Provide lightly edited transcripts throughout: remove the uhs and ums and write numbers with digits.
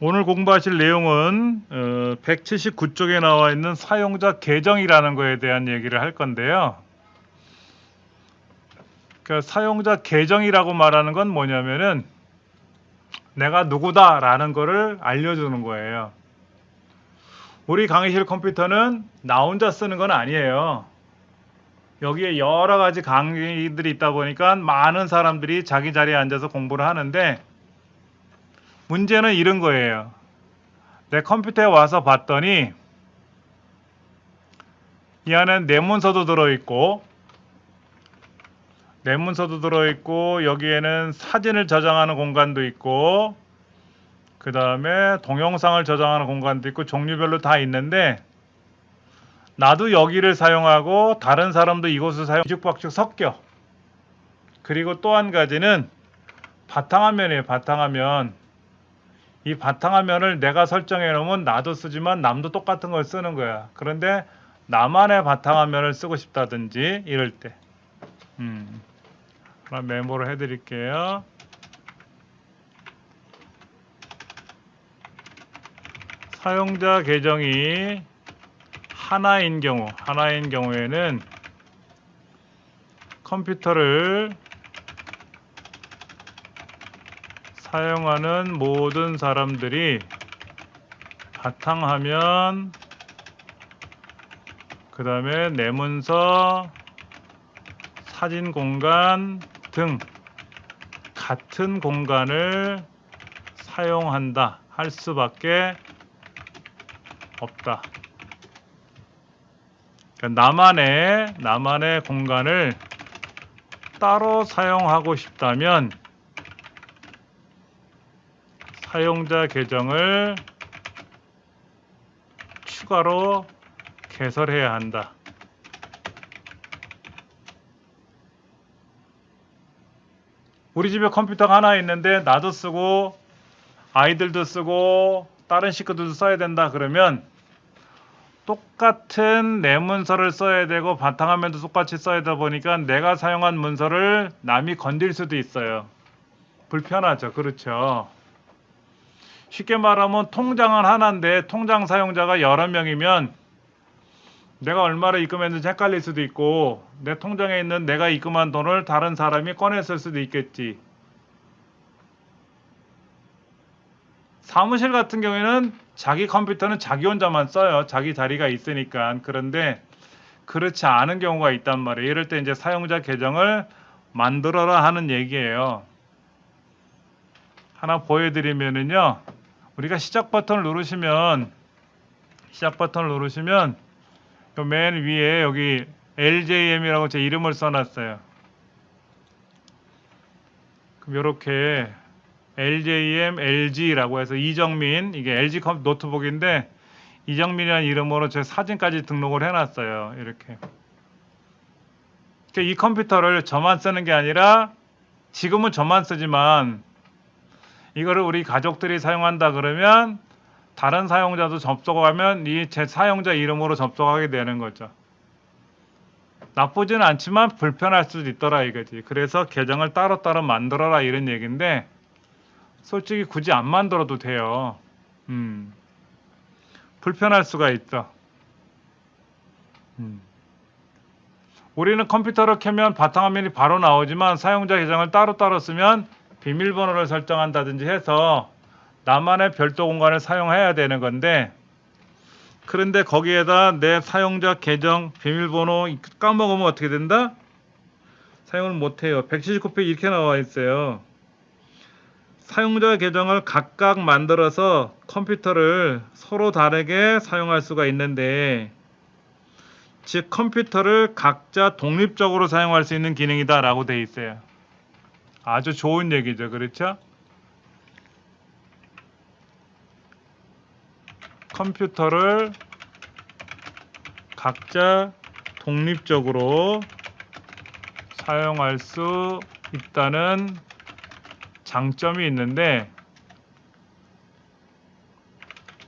오늘 공부하실 내용은 179쪽에 나와 있는 사용자 계정이라는 거에 대한 얘기를 할 건데요. 그 사용자 계정이라고 말하는 건 뭐냐면은 내가 누구다라는 거를 알려주는 거예요. 우리 강의실 컴퓨터는 나 혼자 쓰는 건 아니에요. 여기에 여러 가지 강의들이 있다 보니까 많은 사람들이 자기 자리에 앉아서 공부를 하는데 문제는 이런 거예요. 내 컴퓨터에 와서 봤더니 이 안에 내문서도 들어있고 여기에는 사진을 저장하는 공간도 있고 그 다음에 동영상을 저장하는 공간도 있고 종류별로 다 있는데 나도 여기를 사용하고 다른 사람도 이곳을 사용 뒤죽박죽 섞여. 그리고 또 한 가지는 바탕화면이에요. 바탕화면. 이 바탕화면을 내가 설정해 놓으면 나도 쓰지만 남도 똑같은 걸 쓰는 거야. 그런데 나만의 바탕화면을 쓰고 싶다든지 이럴 때 그럼 메모를 해 드릴게요. 사용자 계정이 하나인 경우에는 컴퓨터를 사용하는 모든 사람들이 바탕화면, 그 다음에 내문서, 사진 공간 등 같은 공간을 사용한다 할 수밖에 없다. 그러니까 나만의 공간을 따로 사용하고 싶다면 사용자 계정을 추가로 개설해야 한다. 우리 집에 컴퓨터가 하나 있는데 나도 쓰고 아이들도 쓰고 다른 식구들도 써야 된다 그러면 똑같은 내 문서를 써야 되고 바탕화면도 똑같이 써야 되다 보니까 내가 사용한 문서를 남이 건들 수도 있어요. 불편하죠. 그렇죠. 쉽게 말하면 통장은 하나인데 통장 사용자가 여러 명이면 내가 얼마를 입금했는지 헷갈릴 수도 있고 내 통장에 있는 내가 입금한 돈을 다른 사람이 꺼냈을 수도 있겠지. 사무실 같은 경우에는 자기 컴퓨터는 자기 혼자만 써요. 자기 자리가 있으니까. 그런데 그렇지 않은 경우가 있단 말이에요. 이럴 때 이제 사용자 계정을 만들어라 하는 얘기예요. 하나 보여드리면은요. 우리가 시작 버튼을 누르시면 맨 위에 여기 LJM이라고 제 이름을 써놨어요. 그럼 이렇게 LJM, LG라고 해서 이정민, 이게 LG 노트북인데 이정민이라는 이름으로 제 사진까지 등록을 해놨어요. 이렇게. 이 컴퓨터를 저만 쓰는 게 아니라 지금은 저만 쓰지만 이거를 우리 가족들이 사용한다 그러면 다른 사용자도 접속하면 이 제 사용자 이름으로 접속하게 되는 거죠. 나쁘지는 않지만 불편할 수도 있더라 이거지. 그래서 계정을 따로따로 만들어라 이런 얘기인데 솔직히 굳이 안 만들어도 돼요. 불편할 수가 있어. 우리는 컴퓨터를 켜면 바탕화면이 바로 나오지만 사용자 계정을 따로따로 쓰면 비밀번호를 설정한다든지 해서 나만의 별도 공간을 사용해야 되는 건데 그런데 거기에다 내 사용자 계정 비밀번호 까먹으면 어떻게 된다? 사용을 못해요. 179페이지 이렇게 나와 있어요. 사용자 계정을 각각 만들어서 컴퓨터를 서로 다르게 사용할 수가 있는데 즉 컴퓨터를 각자 독립적으로 사용할 수 있는 기능이다 라고 되어 있어요. 아주 좋은 얘기죠. 그렇죠? 컴퓨터를 각자 독립적으로 사용할 수 있다는 장점이 있는데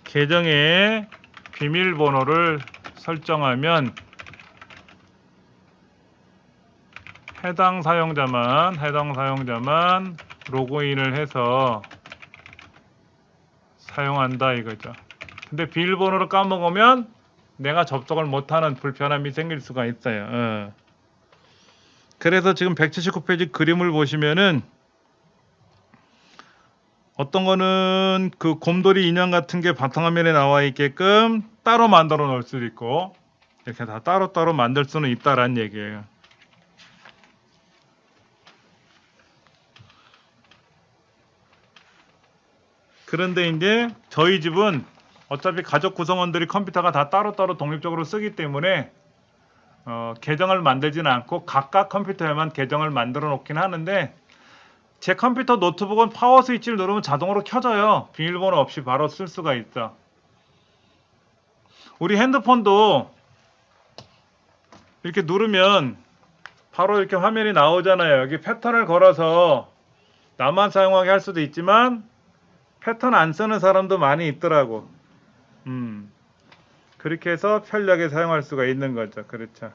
계정에 비밀번호를 설정하면 해당 사용자만 로그인을 해서 사용한다 이거죠. 근데 비밀번호를 까먹으면 내가 접속을 못하는 불편함이 생길 수가 있어요. 그래서 지금 179페이지 그림을 보시면은 어떤 거는 그 곰돌이 인형 같은 게 바탕화면에 나와 있게끔 따로 만들어 놓을 수도 있고 이렇게 다 따로따로 만들 수는 있다라는 얘기예요. 그런데 이제 저희 집은 어차피 가족 구성원들이 컴퓨터가 다 따로따로 독립적으로 쓰기 때문에 계정을 만들지는 않고 각각 컴퓨터에만 계정을 만들어 놓긴 하는데 제 컴퓨터 노트북은 파워 스위치를 누르면 자동으로 켜져요. 비밀번호 없이 바로 쓸 수가 있어. 우리 핸드폰도 이렇게 누르면 바로 이렇게 화면이 나오잖아요. 여기 패턴을 걸어서 나만 사용하게 할 수도 있지만 패턴 안 쓰는 사람도 많이 있더라고. 그렇게 해서 편리하게 사용할 수가 있는 거죠. 그렇죠.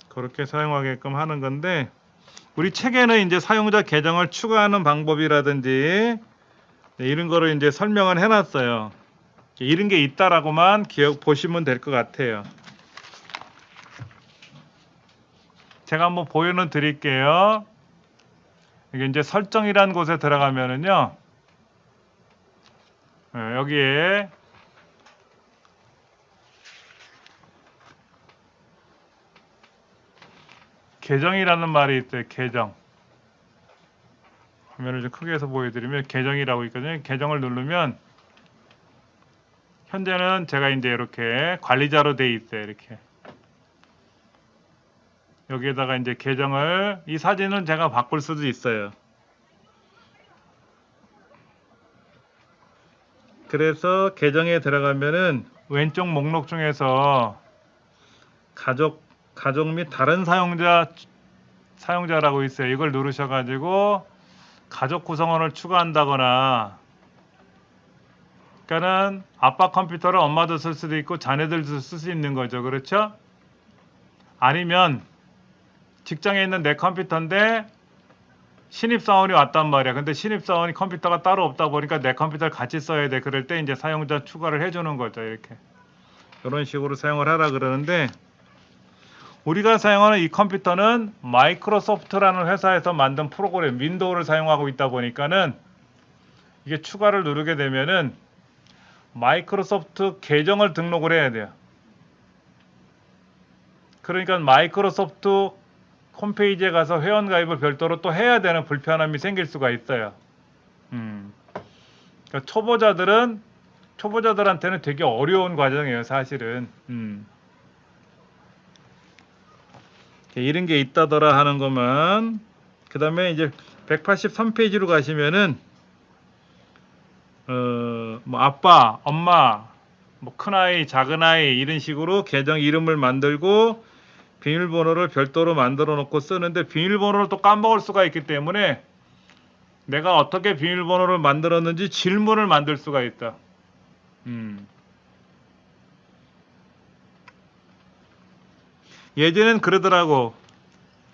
그렇게 사용하게끔 하는 건데 우리 책에는 이제 사용자 계정을 추가하는 방법이라든지 이런 거를 이제 설명을 해놨어요. 이런 게 있다라고만 보시면 될 것 같아요. 제가 한번 보여는 드릴게요. 이게 이제 설정이라는 곳에 들어가면은요, 여기에 계정이라는 말이 있어요. 계정. 화면을 좀 크게 해서 보여드리면 계정이라고 있거든요. 계정을 누르면 현재는 제가 이제 이렇게 관리자로 돼 있어요. 이렇게 여기에다가 이제 계정을 이 사진은 제가 바꿀 수도 있어요. 그래서 계정에 들어가면은 왼쪽 목록 중에서 가족 및 다른 사용자라고 있어요. 이걸 누르셔가지고 가족 구성원을 추가한다거나, 그러니까는 아빠 컴퓨터를 엄마도 쓸 수도 있고 자녀들도 쓸 수 있는 거죠. 그렇죠? 아니면 직장에 있는 내 컴퓨터인데 신입사원이 왔단 말이야. 근데 신입사원이 컴퓨터가 따로 없다 보니까 내 컴퓨터를 같이 써야 돼. 그럴 때 이제 사용자 추가를 해주는 거죠. 이렇게. 이런 식으로 사용을 하라 그러는데 우리가 사용하는 이 컴퓨터는 마이크로소프트라는 회사에서 만든 프로그램 윈도우를 사용하고 있다 보니까는 이게 추가를 누르게 되면은 마이크로소프트 계정을 등록을 해야 돼요. 그러니까 마이크로소프트 홈페이지에 가서 회원가입을 별도로 또 해야 되는 불편함이 생길 수가 있어요. 그러니까 초보자들한테는 되게 어려운 과정이에요, 사실은. 이런 게 있다더라 하는 것만. 그 다음에 이제 183페이지로 가시면은 뭐 아빠, 엄마, 뭐 큰아이, 작은아이 이런 식으로 계정 이름을 만들고 비밀번호를 별도로 만들어 놓고 쓰는데 비밀번호를 또 까먹을 수가 있기 때문에 내가 어떻게 비밀번호를 만들었는지 질문을 만들 수가 있다. 예전엔 그러더라고.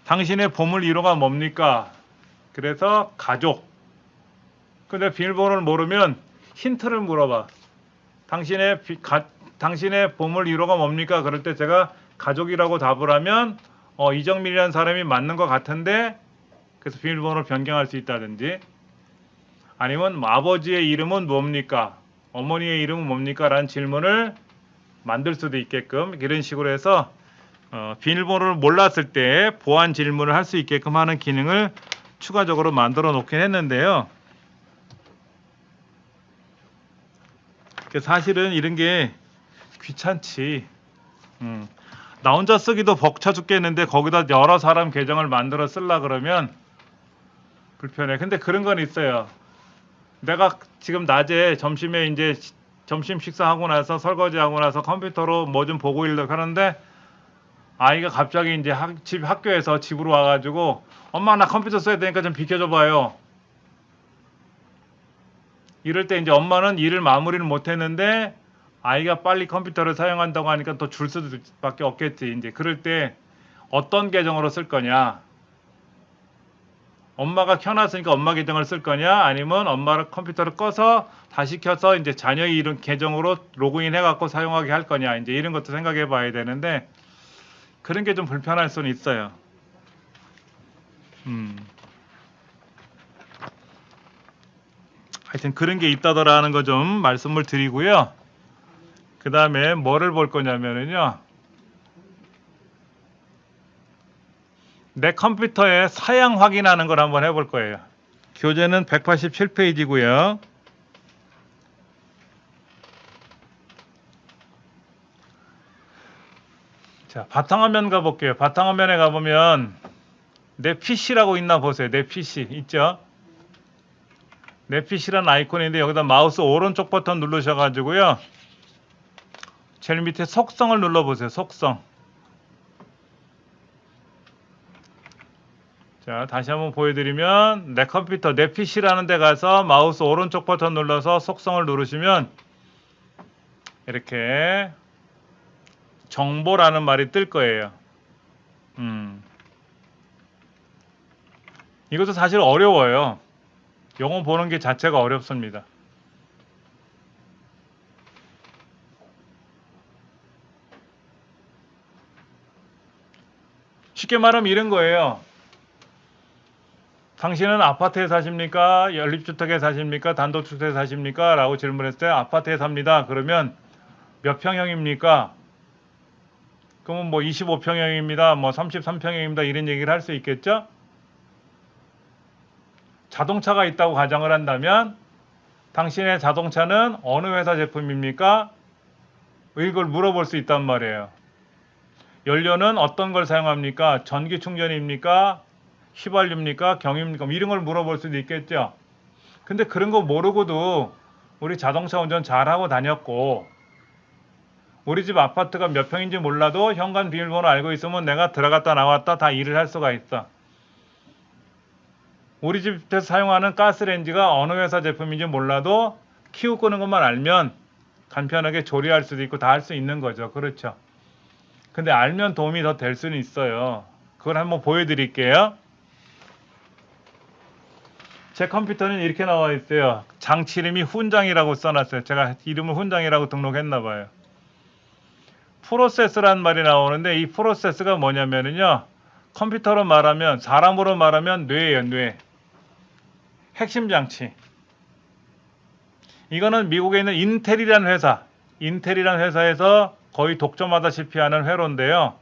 당신의 보물 1호가 뭡니까? 그래서 가족. 근데 비밀번호를 모르면 힌트를 물어봐. 당신의 보물 1호가 뭡니까? 그럴 때 제가 가족이라고 답을 하면 이정민이라는 사람이 맞는 것 같은데 그래서 비밀번호를 변경할 수 있다든지 아니면 아버지의 이름은 뭡니까? 어머니의 이름은 뭡니까? 라는 질문을 만들 수도 있게끔 이런 식으로 해서 비밀번호를 몰랐을 때 보안 질문을 할 수 있게끔 하는 기능을 추가적으로 만들어 놓긴 했는데요. 사실은 이런 게 귀찮지. 나 혼자 쓰기도 벅차 죽겠는데 거기다 여러 사람 계정을 만들어 쓰려 그러면 불편해. 근데 그런 건 있어요. 내가 지금 낮에 점심에 이제 점심 식사하고 나서 설거지하고 나서 컴퓨터로 뭐 좀 보고 있려고 하는데 아이가 갑자기 이제 학교에서 집으로 와가지고 엄마 나 컴퓨터 써야 되니까 좀 비켜줘 봐요. 이럴 때 이제 엄마는 일을 마무리를 못했는데 아이가 빨리 컴퓨터를 사용한다고 하니까 더 줄 수밖에 없겠지. 이제 그럴 때 어떤 계정으로 쓸 거냐? 엄마가 켜놨으니까 엄마 계정을 쓸 거냐? 아니면 엄마가 컴퓨터를 꺼서 다시 켜서 이제 자녀의 이름 계정으로 로그인 해갖고 사용하게 할 거냐? 이제 이런 것도 생각해 봐야 되는데 그런 게 좀 불편할 수는 있어요. 하여튼 그런 게 있다더라는 거 좀 말씀을 드리고요. 그 다음에 뭐를 볼 거냐면은요. 내 컴퓨터의 사양 확인하는 걸 한번 해볼 거예요. 교재는 187페이지고요. 자, 바탕화면 가볼게요. 바탕화면에 가보면 내 PC라고 있나 보세요. 내 PC 있죠? 내 PC라는 아이콘인데 여기다 마우스 오른쪽 버튼 누르셔가지고요. 제일 밑에 속성을 눌러보세요. 속성. 자, 다시 한번 보여드리면 내 컴퓨터, 내 PC라는 데 가서 마우스 오른쪽 버튼 눌러서 속성을 누르시면 이렇게 정보라는 말이 뜰 거예요. 이것도 사실 어려워요. 영어 보는 게 자체가 어렵습니다. 쉽게 말하면 이런 거예요. 당신은 아파트에 사십니까? 연립주택에 사십니까? 단독주택에 사십니까? 라고 질문했을 때 아파트에 삽니다. 그러면 몇 평형입니까? 그러면 뭐 25평형입니다. 뭐 33평형입니다. 이런 얘기를 할 수 있겠죠? 자동차가 있다고 가정을 한다면 당신의 자동차는 어느 회사 제품입니까? 이걸 물어볼 수 있단 말이에요. 연료는 어떤 걸 사용합니까? 전기 충전입니까? 휘발유입니까? 경유입니까? 이런 걸 물어볼 수도 있겠죠. 근데 그런 거 모르고도 우리 자동차 운전 잘하고 다녔고 우리 집 아파트가 몇 평인지 몰라도 현관 비밀번호 알고 있으면 내가 들어갔다 나왔다 다 일을 할 수가 있어. 우리 집에서 사용하는 가스레인지가 어느 회사 제품인지 몰라도 키우 끄는 것만 알면 간편하게 조리할 수도 있고 다 할 수 있는 거죠. 그렇죠. 근데 알면 도움이 더 될 수는 있어요. 그걸 한번 보여드릴게요. 제 컴퓨터는 이렇게 나와 있어요. 장치 이름이 훈장이라고 써놨어요. 제가 이름을 훈장이라고 등록했나 봐요. 프로세스라는 말이 나오는데 이 프로세스가 뭐냐면요. 컴퓨터로 말하면 사람으로 말하면 뇌예요. 뇌. 핵심 장치. 이거는 미국에 있는 인텔이라는 회사. 인텔이라는 회사에서 거의 독점하다시피 하는 회로인데요.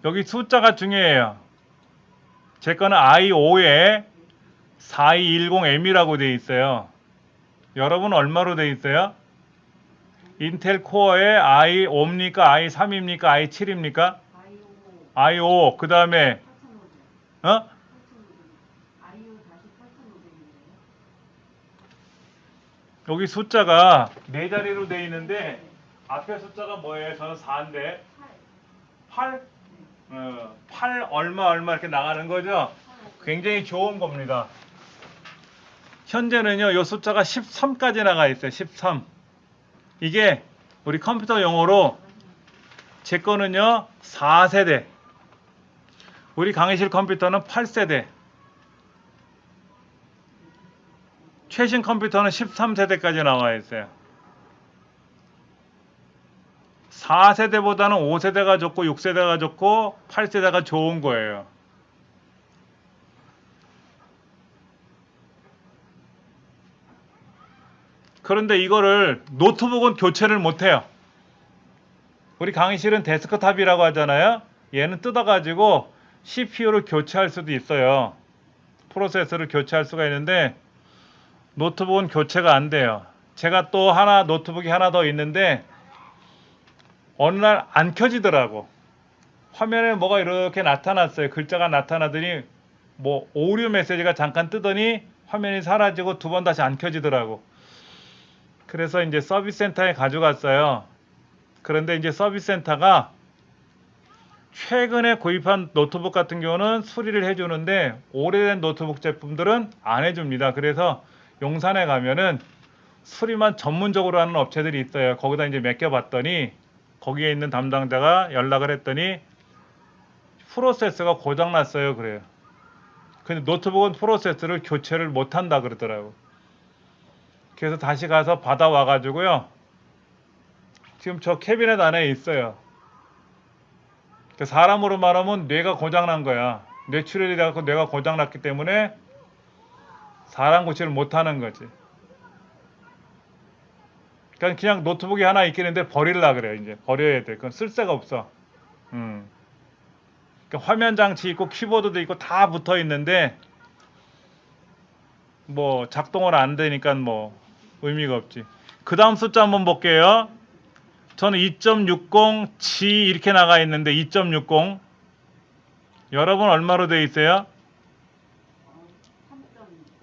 여기 숫자가 중요해요. 제 거는 i5에 4210M이라고 되어 있어요. 여러분 얼마로 되어 있어요? 인텔 코어에 i5입니까? i3입니까? i7입니까? i5. 그 다음에 여기 숫자가 네 자리로 되어 있는데 앞에 숫자가 뭐예요? 저는 4인데 8? 8 얼마 이렇게 나가는 거죠? 굉장히 좋은 겁니다. 현재는요, 이 숫자가 13까지 나가 있어요. 13. 이게 우리 컴퓨터 용어로 제 거는요, 4세대. 우리 강의실 컴퓨터는 8세대. 최신 컴퓨터는 13세대까지 나와 있어요. 4세대보다는 5세대가 좋고 6세대가 좋고 8세대가 좋은 거예요. 그런데 이거를 노트북은 교체를 못해요. 우리 강의실은 데스크탑이라고 하잖아요. 얘는 뜯어가지고 CPU를 교체할 수도 있어요. 프로세서를 교체할 수가 있는데 노트북은 교체가 안 돼요. 제가 또 노트북이 하나 더 있는데 어느 날 안 켜지더라고. 화면에 뭐가 이렇게 나타났어요. 글자가 나타나더니 뭐 오류 메시지가 잠깐 뜨더니 화면이 사라지고 두 번 다시 안 켜지더라고. 그래서 이제 서비스 센터에 가져갔어요. 그런데 이제 서비스 센터가 최근에 구입한 노트북 같은 경우는 수리를 해주는데 오래된 노트북 제품들은 안 해줍니다. 그래서 용산에 가면은 수리만 전문적으로 하는 업체들이 있어요. 거기다 이제 맡겨봤더니 거기에 있는 담당자가 연락을 했더니 프로세서가 고장났어요. 그래요. 근데 노트북은 프로세서를 교체를 못한다 그러더라고. 그래서 다시 가서 받아와 가지고요. 지금 저 캐비넷 안에 있어요. 사람으로 말하면 뇌가 고장난 거야. 뇌출혈이 돼갖고 뇌가 고장났기 때문에 사람 고치를 못하는 거지. 그러니까 그냥 노트북이 하나 있겠는데 버릴라 그래요. 이제 버려야 돼. 그건 쓸 데가 없어. 그러니까 화면 장치 있고 키보드도 있고 다 붙어 있는데 뭐 작동을 안 되니까 뭐 의미가 없지. 그 다음 숫자 한번 볼게요. 저는 2.60G 이렇게 나가 있는데 2.60 여러분 얼마로 돼 있어요?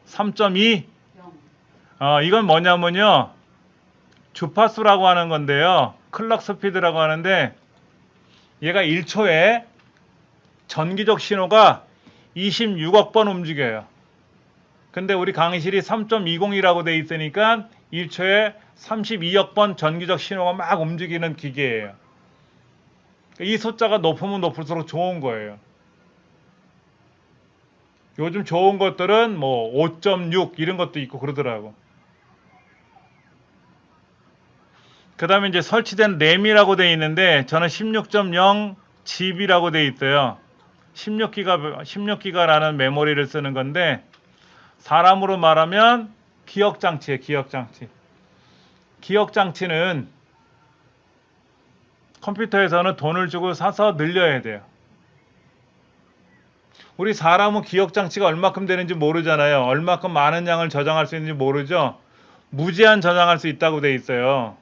3.2? 이건 뭐냐면요. 주파수라고 하는 건데요. 클럭 스피드라고 하는데 얘가 1초에 전기적 신호가 26억 번 움직여요. 근데 우리 강의실이 3.20이라고 돼 있으니까 1초에 32억 번 전기적 신호가 막 움직이는 기계예요. 이 숫자가 높으면 높을수록 좋은 거예요. 요즘 좋은 것들은 뭐 5.6 이런 것도 있고 그러더라고. 그 다음에 이제 설치된 램이라고 돼 있는데 저는 16.0 GB라고 돼 있어요. 16기가라는 메모리를 쓰는 건데 사람으로 말하면 기억장치예요. 기억장치. 기억장치는 컴퓨터에서는 돈을 주고 사서 늘려야 돼요. 우리 사람은 기억장치가 얼마큼 되는지 모르잖아요. 얼마큼 많은 양을 저장할 수 있는지 모르죠. 무제한 저장할 수 있다고 돼 있어요.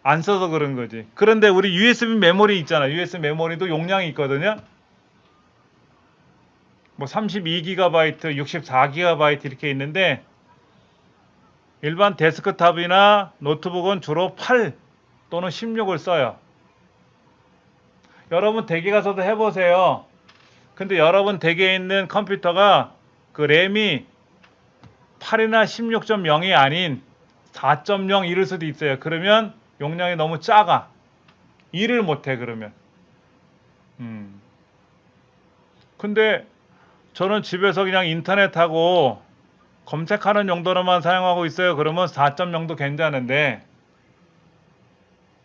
안 써서 그런 거지. 그런데 우리 USB 메모리 있잖아. USB 메모리도 용량이 있거든요. 뭐 32GB, 64GB 이렇게 있는데 일반 데스크탑이나 노트북은 주로 8 또는 16을 써요. 여러분 댁에 가서도 해보세요. 근데 여러분 댁에 있는 컴퓨터가 그 램이 8이나 16.0이 아닌 4.0 이럴 수도 있어요. 그러면 용량이 너무 작아. 일을 못해 그러면. 근데 저는 집에서 그냥 인터넷하고 검색하는 용도로만 사용하고 있어요. 그러면 4.0도 괜찮은데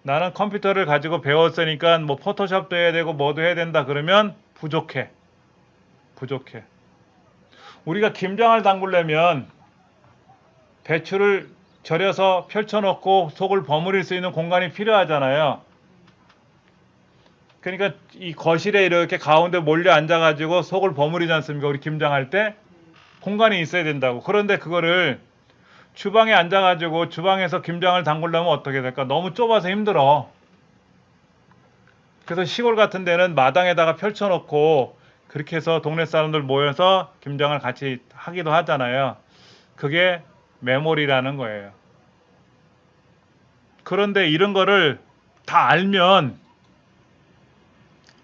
나는 컴퓨터를 가지고 배웠으니까 뭐 포토샵도 해야 되고 뭐도 해야 된다 그러면 부족해. 부족해. 우리가 김장을 담그려면 배추를 절여서 펼쳐놓고 속을 버무릴 수 있는 공간이 필요하잖아요. 그러니까 이 거실에 이렇게 가운데 몰려 앉아가지고 속을 버무리지 않습니까? 우리 김장할 때 공간이 있어야 된다고. 그런데 그거를 주방에 앉아가지고 주방에서 김장을 담그려면 어떻게 될까? 너무 좁아서 힘들어. 그래서 시골 같은 데는 마당에다가 펼쳐놓고 그렇게 해서 동네 사람들 모여서 김장을 같이 하기도 하잖아요. 그게 메모리라는 거예요. 그런데 이런 거를 다 알면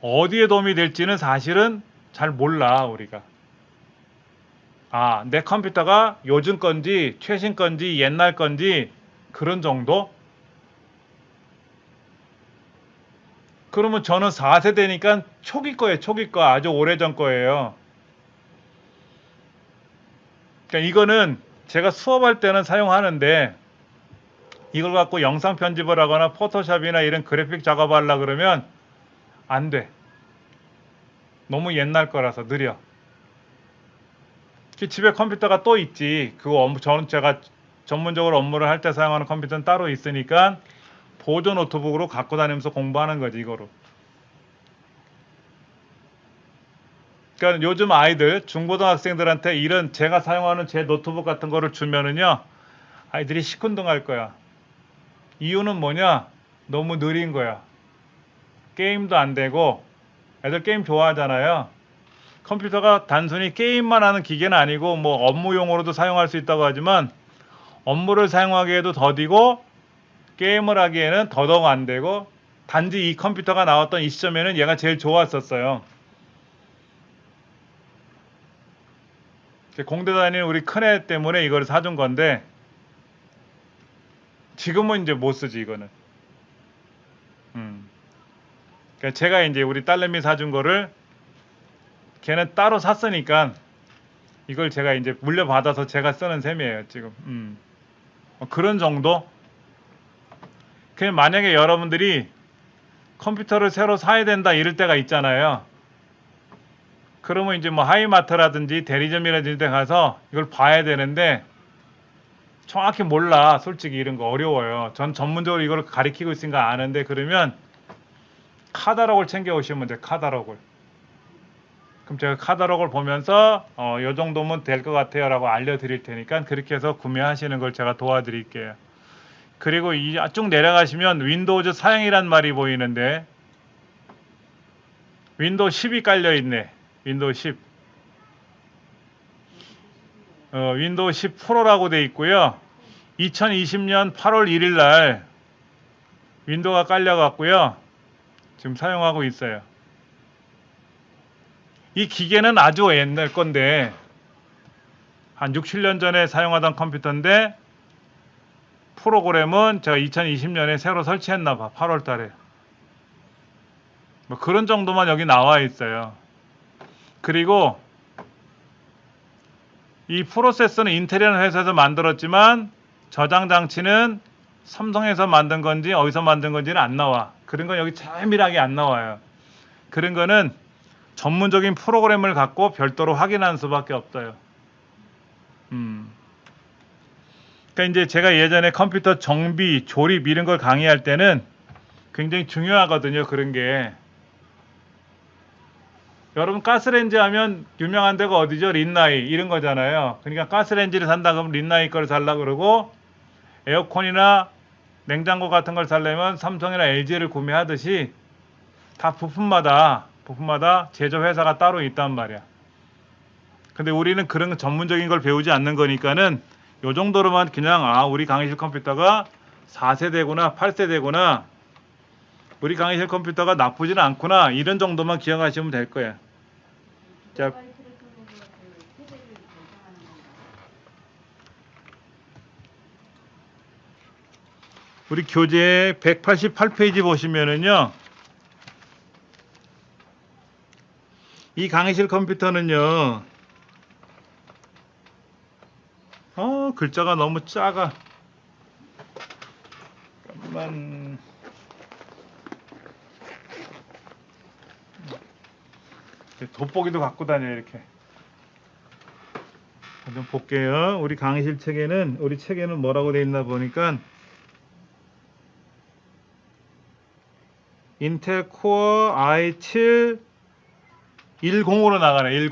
어디에 도움이 될지는 사실은 잘 몰라 우리가. 내 컴퓨터가 요즘 건지 최신 건지 옛날 건지 그런 정도? 그러면 저는 4세대니까 초기 거예요. 초기 거. 아주 오래전 거예요. 그러니까 이거는 제가 수업할 때는 사용하는데 이걸 갖고 영상 편집을 하거나 포토샵이나 이런 그래픽 작업하려고 그러면 안 돼. 너무 옛날 거라서 느려. 집에 컴퓨터가 또 있지. 저는 제가 전문적으로 업무를 할 때 사용하는 컴퓨터는 따로 있으니까 보조 노트북으로 갖고 다니면서 공부하는 거지, 이거로. 그러니까 요즘 아이들, 중고등학생들한테 이런 제가 사용하는 제 노트북 같은 거를 주면은요, 아이들이 시큰둥할 거야. 이유는 뭐냐? 너무 느린 거야. 게임도 안 되고, 애들 게임 좋아하잖아요. 컴퓨터가 단순히 게임만 하는 기계는 아니고 뭐 업무용으로도 사용할 수 있다고 하지만 업무를 사용하기에도 더디고 게임을 하기에는 더더욱 안 되고 단지 이 컴퓨터가 나왔던 이 시점에는 얘가 제일 좋았었어요. 공대 다니는 우리 큰애 때문에 이걸 사준 건데 지금은 이제 못 쓰지 이거는. 그러니까 제가 이제 우리 딸내미 사준 거를 걔는 따로 샀으니까 이걸 제가 이제 물려받아서 제가 쓰는 셈이에요 지금. 그런 정도. 그냥 만약에 여러분들이 컴퓨터를 새로 사야 된다 이럴 때가 있잖아요. 그러면 이제 뭐 하이마트라든지 대리점이라든지 데 가서 이걸 봐야 되는데 정확히 몰라. 솔직히 이런 거 어려워요. 전 전문적으로 이걸 가리키고 있으니까 아는데, 그러면 카탈로그를 챙겨 오시면 돼요. 카탈로그를. 그럼 제가 카탈로그를 보면서 요 정도면 될 것 같아요 라고 알려드릴 테니까 그렇게 해서 구매하시는 걸 제가 도와드릴게요. 그리고 쭉 내려가시면 윈도우즈 사양이란 말이 보이는데 윈도우 10이 깔려 있네. 윈도우 10. 윈도우 10 프로라고 돼 있고요. 2020년 8월 1일 날 윈도우가 깔려 갖고요. 지금 사용하고 있어요. 이 기계는 아주 옛날 건데 한 6, 7년 전에 사용하던 컴퓨터인데 프로그램은 제가 2020년에 새로 설치했나 봐. 8월 달에. 뭐 그런 정도만 여기 나와 있어요. 그리고 이 프로세서는 인텔이라는 회사에서 만들었지만 저장 장치는 삼성에서 만든 건지 어디서 만든 건지는 안 나와. 그런 건 여기 세밀하게 안 나와요. 그런 거는 전문적인 프로그램을 갖고 별도로 확인하는 수밖에 없어요. 그러니까 이제 제가 예전에 컴퓨터 정비, 조립 이런 걸 강의할 때는 굉장히 중요하거든요. 그런 게. 여러분 가스레인지 하면 유명한 데가 어디죠? 린나이 이런 거잖아요. 그러니까 가스레인지를 산다 그러면 린나이 거를 살라 그러고, 에어컨이나 냉장고 같은 걸 살려면 삼성이나 LG를 구매하듯이 다 부품마다 제조 회사가 따로 있단 말이야. 근데 우리는 그런 전문적인 걸 배우지 않는 거니까는 요 정도로만 그냥 우리 강의실 컴퓨터가 4세대구나 8세대구나 우리 강의실 컴퓨터가 나쁘지는 않구나 이런 정도만 기억하시면 될 거야. 자, 우리 교재 188페이지 보시면은요, 이 강의실 컴퓨터는요, 글자가 너무 작아. 잠깐만. 돋보기도 갖고 다녀 이렇게. 좀 볼게요. 우리 강의실 책에는 뭐라고 돼 있나 보니까 인텔 코어 i7 10으로 나가네. 10.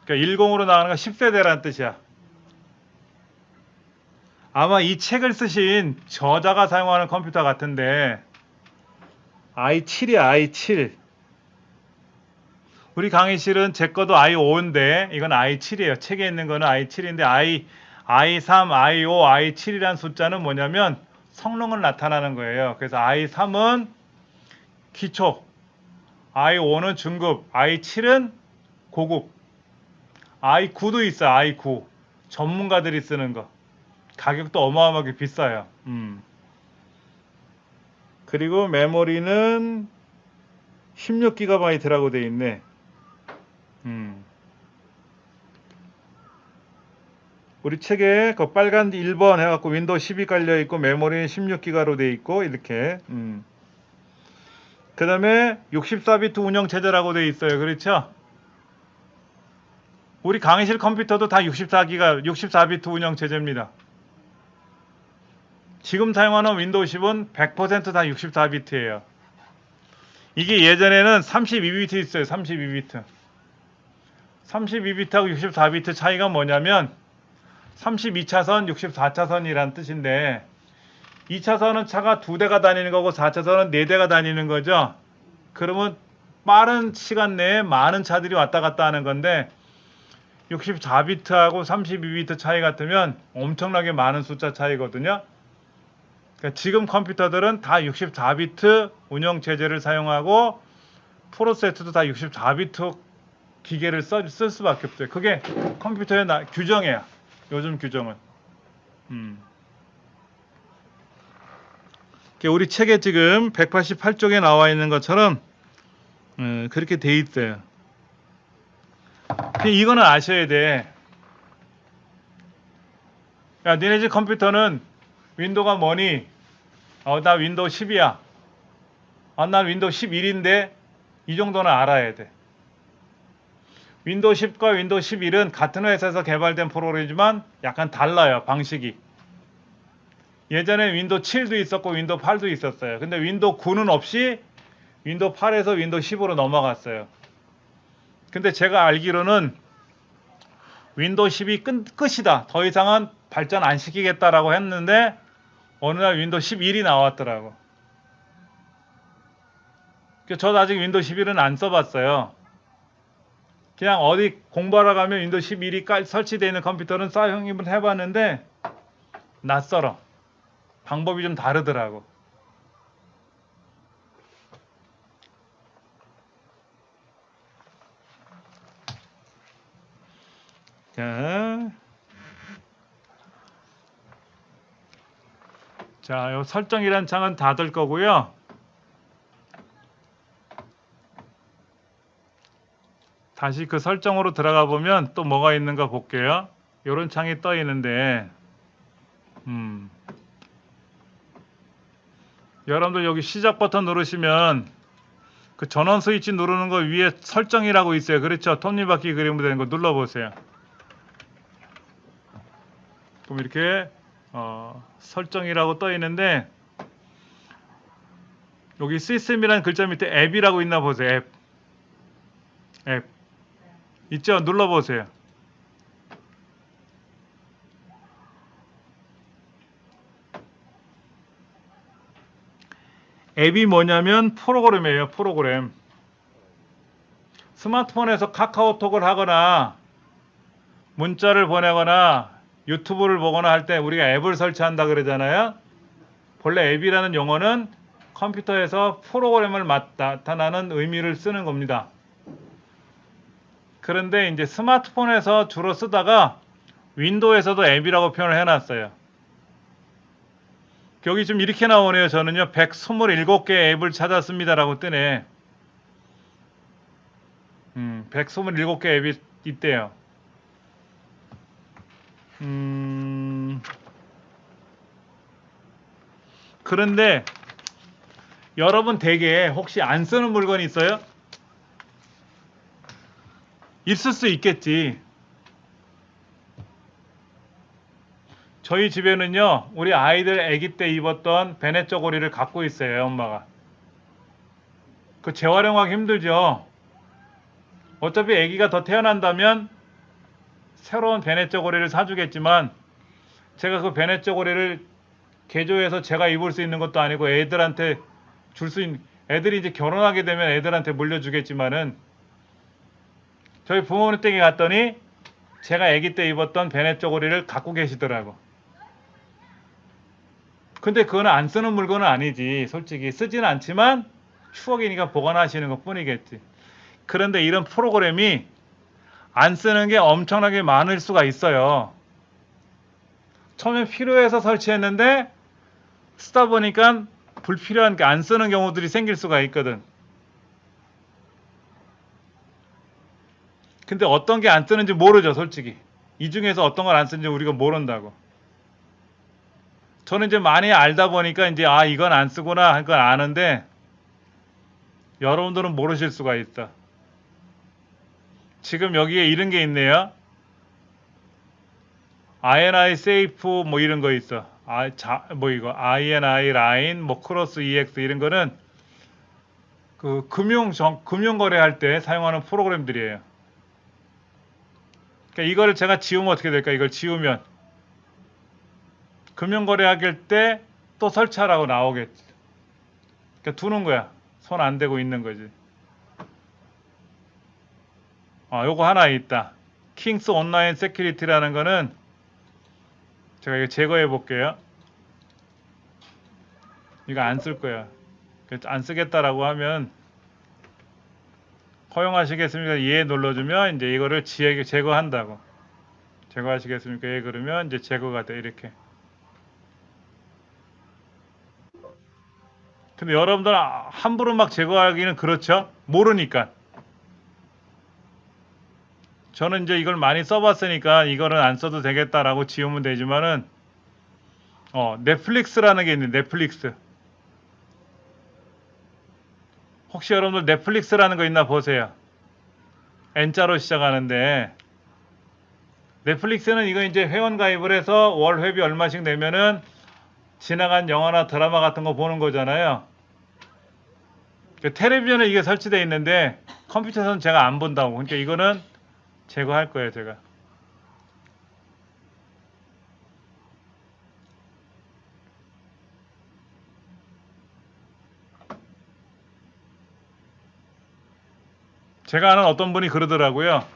그러니까 10으로 나가는 건 10세대라는 뜻이야. 아마 이 책을 쓰신 저자가 사용하는 컴퓨터 같은데 i7이야. i7. 우리 강의실은 제 거도 i5인데 이건 i7이에요. 책에 있는 거는 i7인데 i3, i5, i7이라는 숫자는 뭐냐면 성능을 나타나는 거예요. 그래서 i3은 기초, i5는 중급, i7은 고급, i9도 있어요. i9 전문가들이 쓰는 거. 가격도 어마어마하게 비싸요. 그리고 메모리는 16GB라고 돼 있네. 우리 책에 그 빨간 1번 해갖고 윈도우 10이 깔려 있고 메모리는 16기가로 돼 있고 이렇게. 그 다음에 64비트 운영체제라고 돼 있어요. 그렇죠? 우리 강의실 컴퓨터도 다 64비트 운영체제입니다. 지금 사용하는 윈도우 10은 100% 다 64비트예요. 이게 예전에는 32비트 있어요. 32비트. 32비트하고 64비트 차이가 뭐냐면 32차선, 64차선이란 뜻인데 2차선은 차가 2대가 다니는 거고 4차선은 4대가 다니는 거죠. 그러면 빠른 시간 내에 많은 차들이 왔다 갔다 하는 건데 64비트하고 32비트 차이 같으면 엄청나게 많은 숫자 차이거든요. 그러니까 지금 컴퓨터들은 다 64비트 운영 체제를 사용하고 프로세서도 다 64비트 기계를 쓸 수밖에 없어요. 그게 컴퓨터의 규정이야. 요즘 규정은. 우리 책에 지금 188쪽에 나와 있는 것처럼 그렇게 돼 있어요. 이거는 아셔야 돼. 야, 니네 집 컴퓨터는 윈도우가 뭐니? 나 윈도우 10이야. 난 윈도우 11인데 이 정도는 알아야 돼. 윈도우 10과 윈도우 11은 같은 회사에서 개발된 프로그램이지만 약간 달라요, 방식이. 예전에 윈도우 7도 있었고 윈도우 8도 있었어요. 근데 윈도우 9는 없이 윈도우 8에서 윈도우 10으로 넘어갔어요. 근데 제가 알기로는 윈도우 10이 끝이다. 더 이상은 발전 안 시키겠다라고 했는데 어느 날 윈도우 11이 나왔더라고. 저도 아직 윈도우 11은 안 써봤어요. 그냥 어디 공부하러 가면 윈도우 11이 설치되어 있는 컴퓨터는 사용을 해봤는데 낯설어. 방법이 좀 다르더라고. 자, 요 설정이란 창은 닫을 거고요. 다시 그 설정으로 들어가 보면 또 뭐가 있는가 볼게요. 요런 창이 떠 있는데 여러분들 여기 시작 버튼 누르시면 그 전원 스위치 누르는 거 위에 설정이라고 있어요. 그렇죠? 톱니바퀴 그림으로 된 거 눌러보세요. 그럼 이렇게 설정이라고 떠 있는데 여기 시스템이라는 글자 밑에 앱이라고 있나 보세요. 앱 있죠? 눌러보세요. 앱이 뭐냐면 프로그램이에요. 프로그램. 스마트폰에서 카카오톡을 하거나 문자를 보내거나 유튜브를 보거나 할 때 우리가 앱을 설치한다 그러잖아요. 본래 앱이라는 용어는 컴퓨터에서 프로그램을 나타나는 의미를 쓰는 겁니다. 그런데 이제 스마트폰에서 주로 쓰다가 윈도우에서도 앱이라고 표현을 해놨어요. 여기 좀 이렇게 나오네요. 저는요 127개 앱을 찾았습니다라고 뜨네. 127개 앱이 있대요. 그런데 여러분 댁에 혹시 안 쓰는 물건이 있어요? 있을 수 있겠지. 저희 집에는요 우리 아이들 아기 때 입었던 베네 쪼고리를 갖고 있어요. 엄마가. 그 재활용하기 힘들죠. 어차피 아기가 더 태어난다면 새로운 베네 쪼고리를 사주겠지만 제가 그 베네 쪼고리를 개조해서 제가 입을 수 있는 것도 아니고 애들한테 줄 수 있는, 애들이 이제 결혼하게 되면 애들한테 물려주겠지만은 저희 부모님 댁에 갔더니 제가 아기 때 입었던 베네 쪼고리를 갖고 계시더라고. 근데 그거는 안 쓰는 물건은 아니지. 솔직히 쓰지는 않지만 추억이니까 보관하시는 것 뿐이겠지. 그런데 이런 프로그램이 안 쓰는 게 엄청나게 많을 수가 있어요. 처음에 필요해서 설치했는데 쓰다 보니까 불필요한 게 안 쓰는 경우들이 생길 수가 있거든. 근데 어떤 게 안 쓰는지 모르죠, 솔직히. 이 중에서 어떤 걸 안 쓰는지 우리가 모른다고. 저는 이제 많이 알다 보니까 이제 이건 안 쓰구나 한 건 아는데 여러분들은 모르실 수가 있어. 지금 여기에 이런 게 있네요. INI 세이프 뭐 이런 거 있어. 이거 INI 라인 뭐 크로스 EX 이런 거는 그 금융 거래할 때 사용하는 프로그램들이에요. 그러니까 이거를 제가 지우면 어떻게 될까? 이걸 지우면 금융 거래할 때 또 설치하라고 나오겠지. 그러니까 두는 거야. 손 안 대고 있는 거지. 요거 하나 있다. 킹스 온라인 세큐리티라는 거는 제가 이거 제거해 볼게요. 이거 안 쓸 거야. 안 쓰겠다라고 하면 허용하시겠습니까? 예 눌러주면 이제 이거를 제거한다고. 제거하시겠습니까? 예 그러면 이제 제거가 돼. 이렇게. 근데 여러분들 함부로 막 제거하기는 그렇죠? 모르니까. 저는 이제 이걸 많이 써봤으니까 이거는 안 써도 되겠다라고 지우면 되지만은 넷플릭스라는 게 있는데 넷플릭스. 혹시 여러분들 넷플릭스라는 거 있나 보세요. N자로 시작하는데 넷플릭스는 이거 이제 회원 가입을 해서 월 회비 얼마씩 내면은 지나간 영화나 드라마 같은 거 보는 거잖아요. 텔레비전에 이게 설치되어 있는데 컴퓨터에서는 제가 안 본다고. 그러니까 이거는 제거할 거예요, 제가. 제가 아는 어떤 분이 그러더라고요.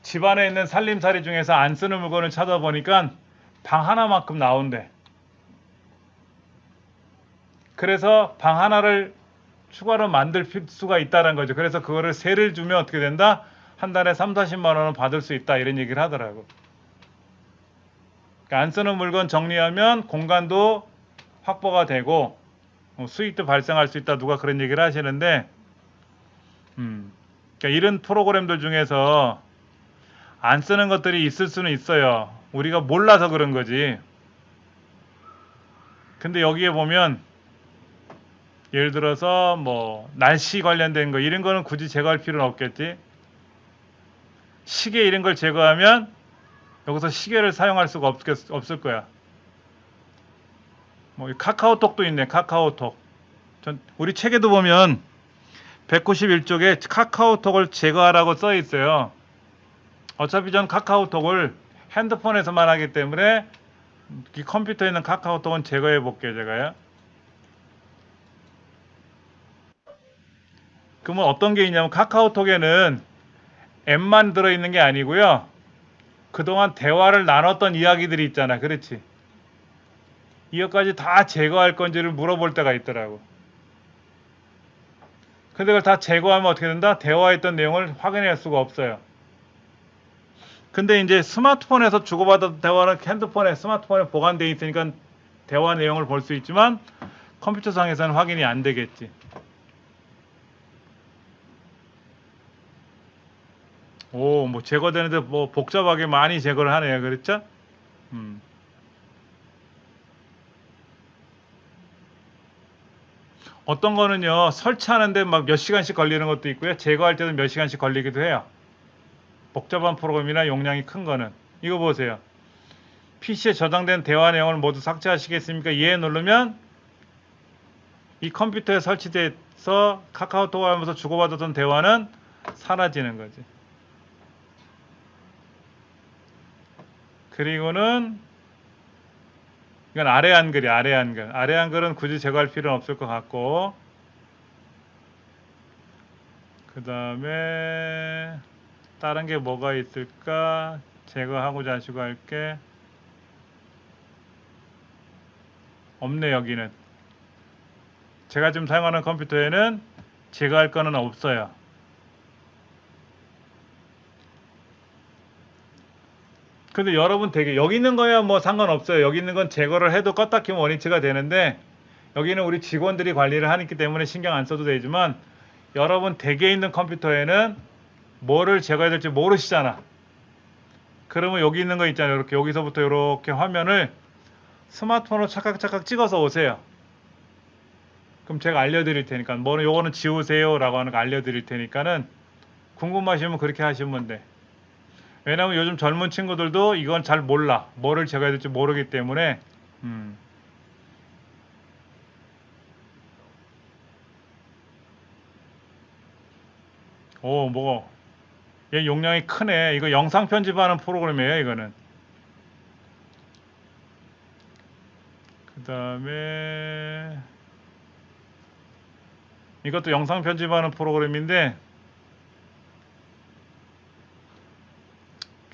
집안에 있는 살림살이 중에서 안 쓰는 물건을 찾아보니까 방 하나만큼 나온대. 그래서 방 하나를 추가로 만들 수가 있다는 거죠. 그래서 그거를 세를 주면 어떻게 된다? 한 달에 3, 40만 원은 받을 수 있다. 이런 얘기를 하더라고. 그러니까 안 쓰는 물건 정리하면 공간도 확보가 되고 수익도 발생할 수 있다. 누가 그런 얘기를 하시는데 그러니까 이런 프로그램들 중에서 안 쓰는 것들이 있을 수는 있어요. 우리가 몰라서 그런 거지. 근데 여기에 보면 예를 들어서 뭐 날씨 관련된 거 이런 거는 굳이 제거할 필요는 없겠지. 시계 이런 걸 제거하면 여기서 시계를 사용할 수가 없을 거야. 뭐 카카오톡도 있네. 카카오톡. 우리 책에도 보면 191쪽에 카카오톡을 제거하라고 써 있어요. 어차피 전 카카오톡을 핸드폰에서만 하기 때문에 이 컴퓨터에 있는 카카오톡은 제거해 볼게요, 제가요. 그러면 어떤 게 있냐면 카카오톡에는 앱만 들어있는 게 아니고요. 그동안 대화를 나눴던 이야기들이 있잖아. 그렇지? 이것까지 다 제거할 건지를 물어볼 때가 있더라고. 근데 그걸 다 제거하면 어떻게 된다? 대화했던 내용을 확인할 수가 없어요. 근데 이제 스마트폰에서 주고받았던 대화는 핸드폰에 스마트폰에 보관되어 있으니까 대화 내용을 볼 수 있지만 컴퓨터상에서는 확인이 안 되겠지. 오, 뭐 제거되는데 뭐 복잡하게 많이 제거를 하네요. 그렇죠? 음. 어떤 거는요, 설치하는데 막 몇 시간씩 걸리는 것도 있고요. 제거할 때도 몇 시간씩 걸리기도 해요. 복잡한 프로그램이나 용량이 큰 거는. 이거 보세요. PC에 저장된 대화 내용을 모두 삭제하시겠습니까? 예 누르면 이 컴퓨터에 설치돼서 카카오톡 하면서 주고받았던 대화는 사라지는 거지. 그리고는 이건 아래 한글이야, 아래 한글. 아래 한글은 굳이 제거할 필요는 없을 것 같고, 그 다음에 다른 게 뭐가 있을까? 제거하고 자시고 할게. 없네, 여기는. 제가 지금 사용하는 컴퓨터에는 제거할 거는 없어요. 근데 여러분 되게 여기 있는 거야 뭐 상관없어요. 여기 있는 건 제거를 해도 껐다 키면 원위치가 되는데 여기는 우리 직원들이 관리를 하기 때문에 신경 안 써도 되지만 여러분 댁에 있는 컴퓨터에는 뭐를 제거해야 될지 모르시잖아. 그러면 여기 있는 거 있잖아요. 이렇게 여기서부터 이렇게 화면을 스마트폰으로 착각착각 찍어서 오세요. 그럼 제가 알려드릴 테니까 뭐는 요거는 지우세요 라고 하는 거 알려드릴 테니까는 궁금하시면 그렇게 하시면 돼. 왜냐면 요즘 젊은 친구들도 이건 잘 몰라. 뭐를 제거해야 될지 모르기 때문에 오 뭐가 얘 용량이 크네. 이거 영상 편집하는 프로그램이에요 이거는. 그 다음에 이것도 영상 편집하는 프로그램인데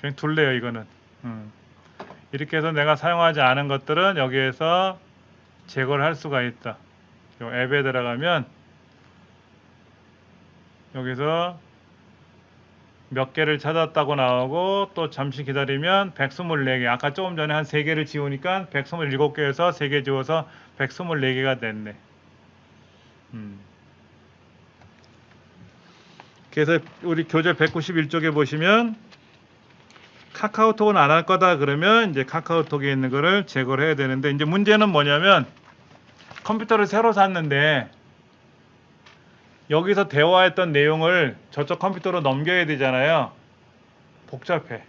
그냥 둘래요 이거는. 이렇게 해서 내가 사용하지 않은 것들은 여기에서 제거를 할 수가 있다. 요 앱에 들어가면 여기서 몇 개를 찾았다고 나오고 또 잠시 기다리면 124개. 아까 조금 전에 한 3개를 지우니까 127개에서 3개 지워서 124개가 됐네. 그래서 우리 교재 191쪽에 보시면 카카오톡은 안 할 거다 그러면 이제 카카오톡에 있는 거를 제거를 해야 되는데, 이제 문제는 뭐냐면 컴퓨터를 새로 샀는데 여기서 대화했던 내용을 저쪽 컴퓨터로 넘겨야 되잖아요. 복잡해.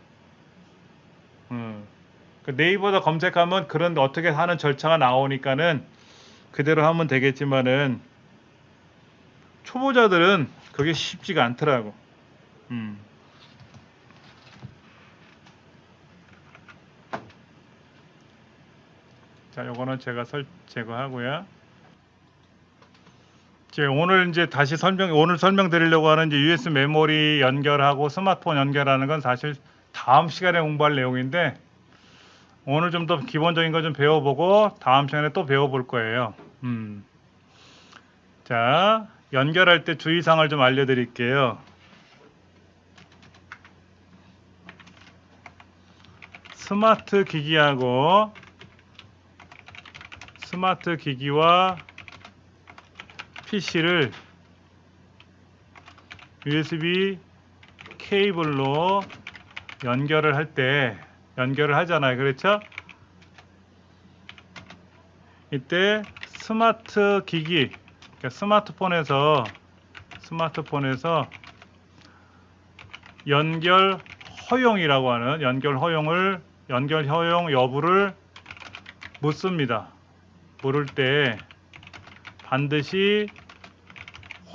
그 네이버에다 검색하면 그런 어떻게 하는 절차가 나오니까는 그대로 하면 되겠지만은 초보자들은 그게 쉽지가 않더라고. 자, 요거는 제가 제거하고요. 오늘 이제 다시 오늘 설명드리려고 하는 이제 USB 메모리 연결하고 스마트폰 연결하는 건 사실 다음 시간에 공부할 내용인데, 오늘 좀 더 기본적인 거 좀 배워보고 다음 시간에 또 배워볼 거예요. 자, 연결할 때 주의사항을 좀 알려드릴게요. 스마트 기기와 PC를 USB 케이블로 연결을 할 때 연결을 하잖아요. 그렇죠? 이때 스마트 기기, 그러니까 스마트폰에서 연결 허용이라고 하는 연결 허용 여부를 묻습니다. 물을 때 반드시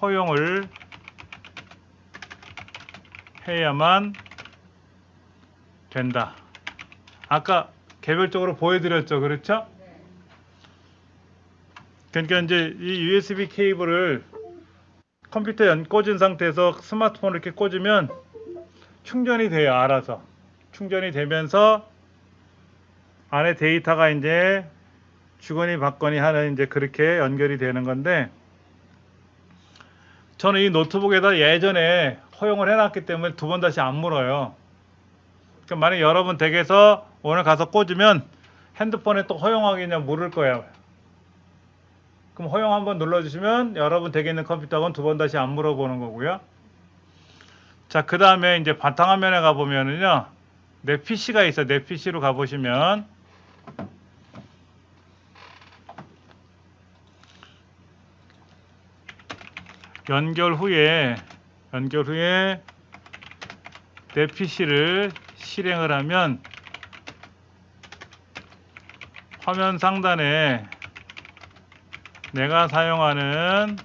허용을 해야만 된다. 아까 개별적으로 보여드렸죠, 그렇죠? 그러니까 이제 이 USB 케이블을 컴퓨터에 꽂은 상태에서 스마트폰을 이렇게 꽂으면 충전이 돼요. 알아서 충전이 되면서 안에 데이터가 이제 주거니 받거니 하는 이제 그렇게 연결이 되는 건데, 저는 이 노트북에다 예전에 허용을 해놨기 때문에 두 번 다시 안 물어요. 그러니까 만약 여러분 댁에서 오늘 가서 꽂으면 핸드폰에 또 허용하겠냐 물을 거예요. 그럼 허용 한번 눌러주시면 여러분 댁에 있는 컴퓨터하고는 두 번 다시 안 물어보는 거고요. 자, 그 다음에 이제 바탕화면에 가보면은요, 내 PC가 있어. 내 PC로 가보시면 연결 후에 내 PC를 실행을 하면 화면 상단에 내가 사용하는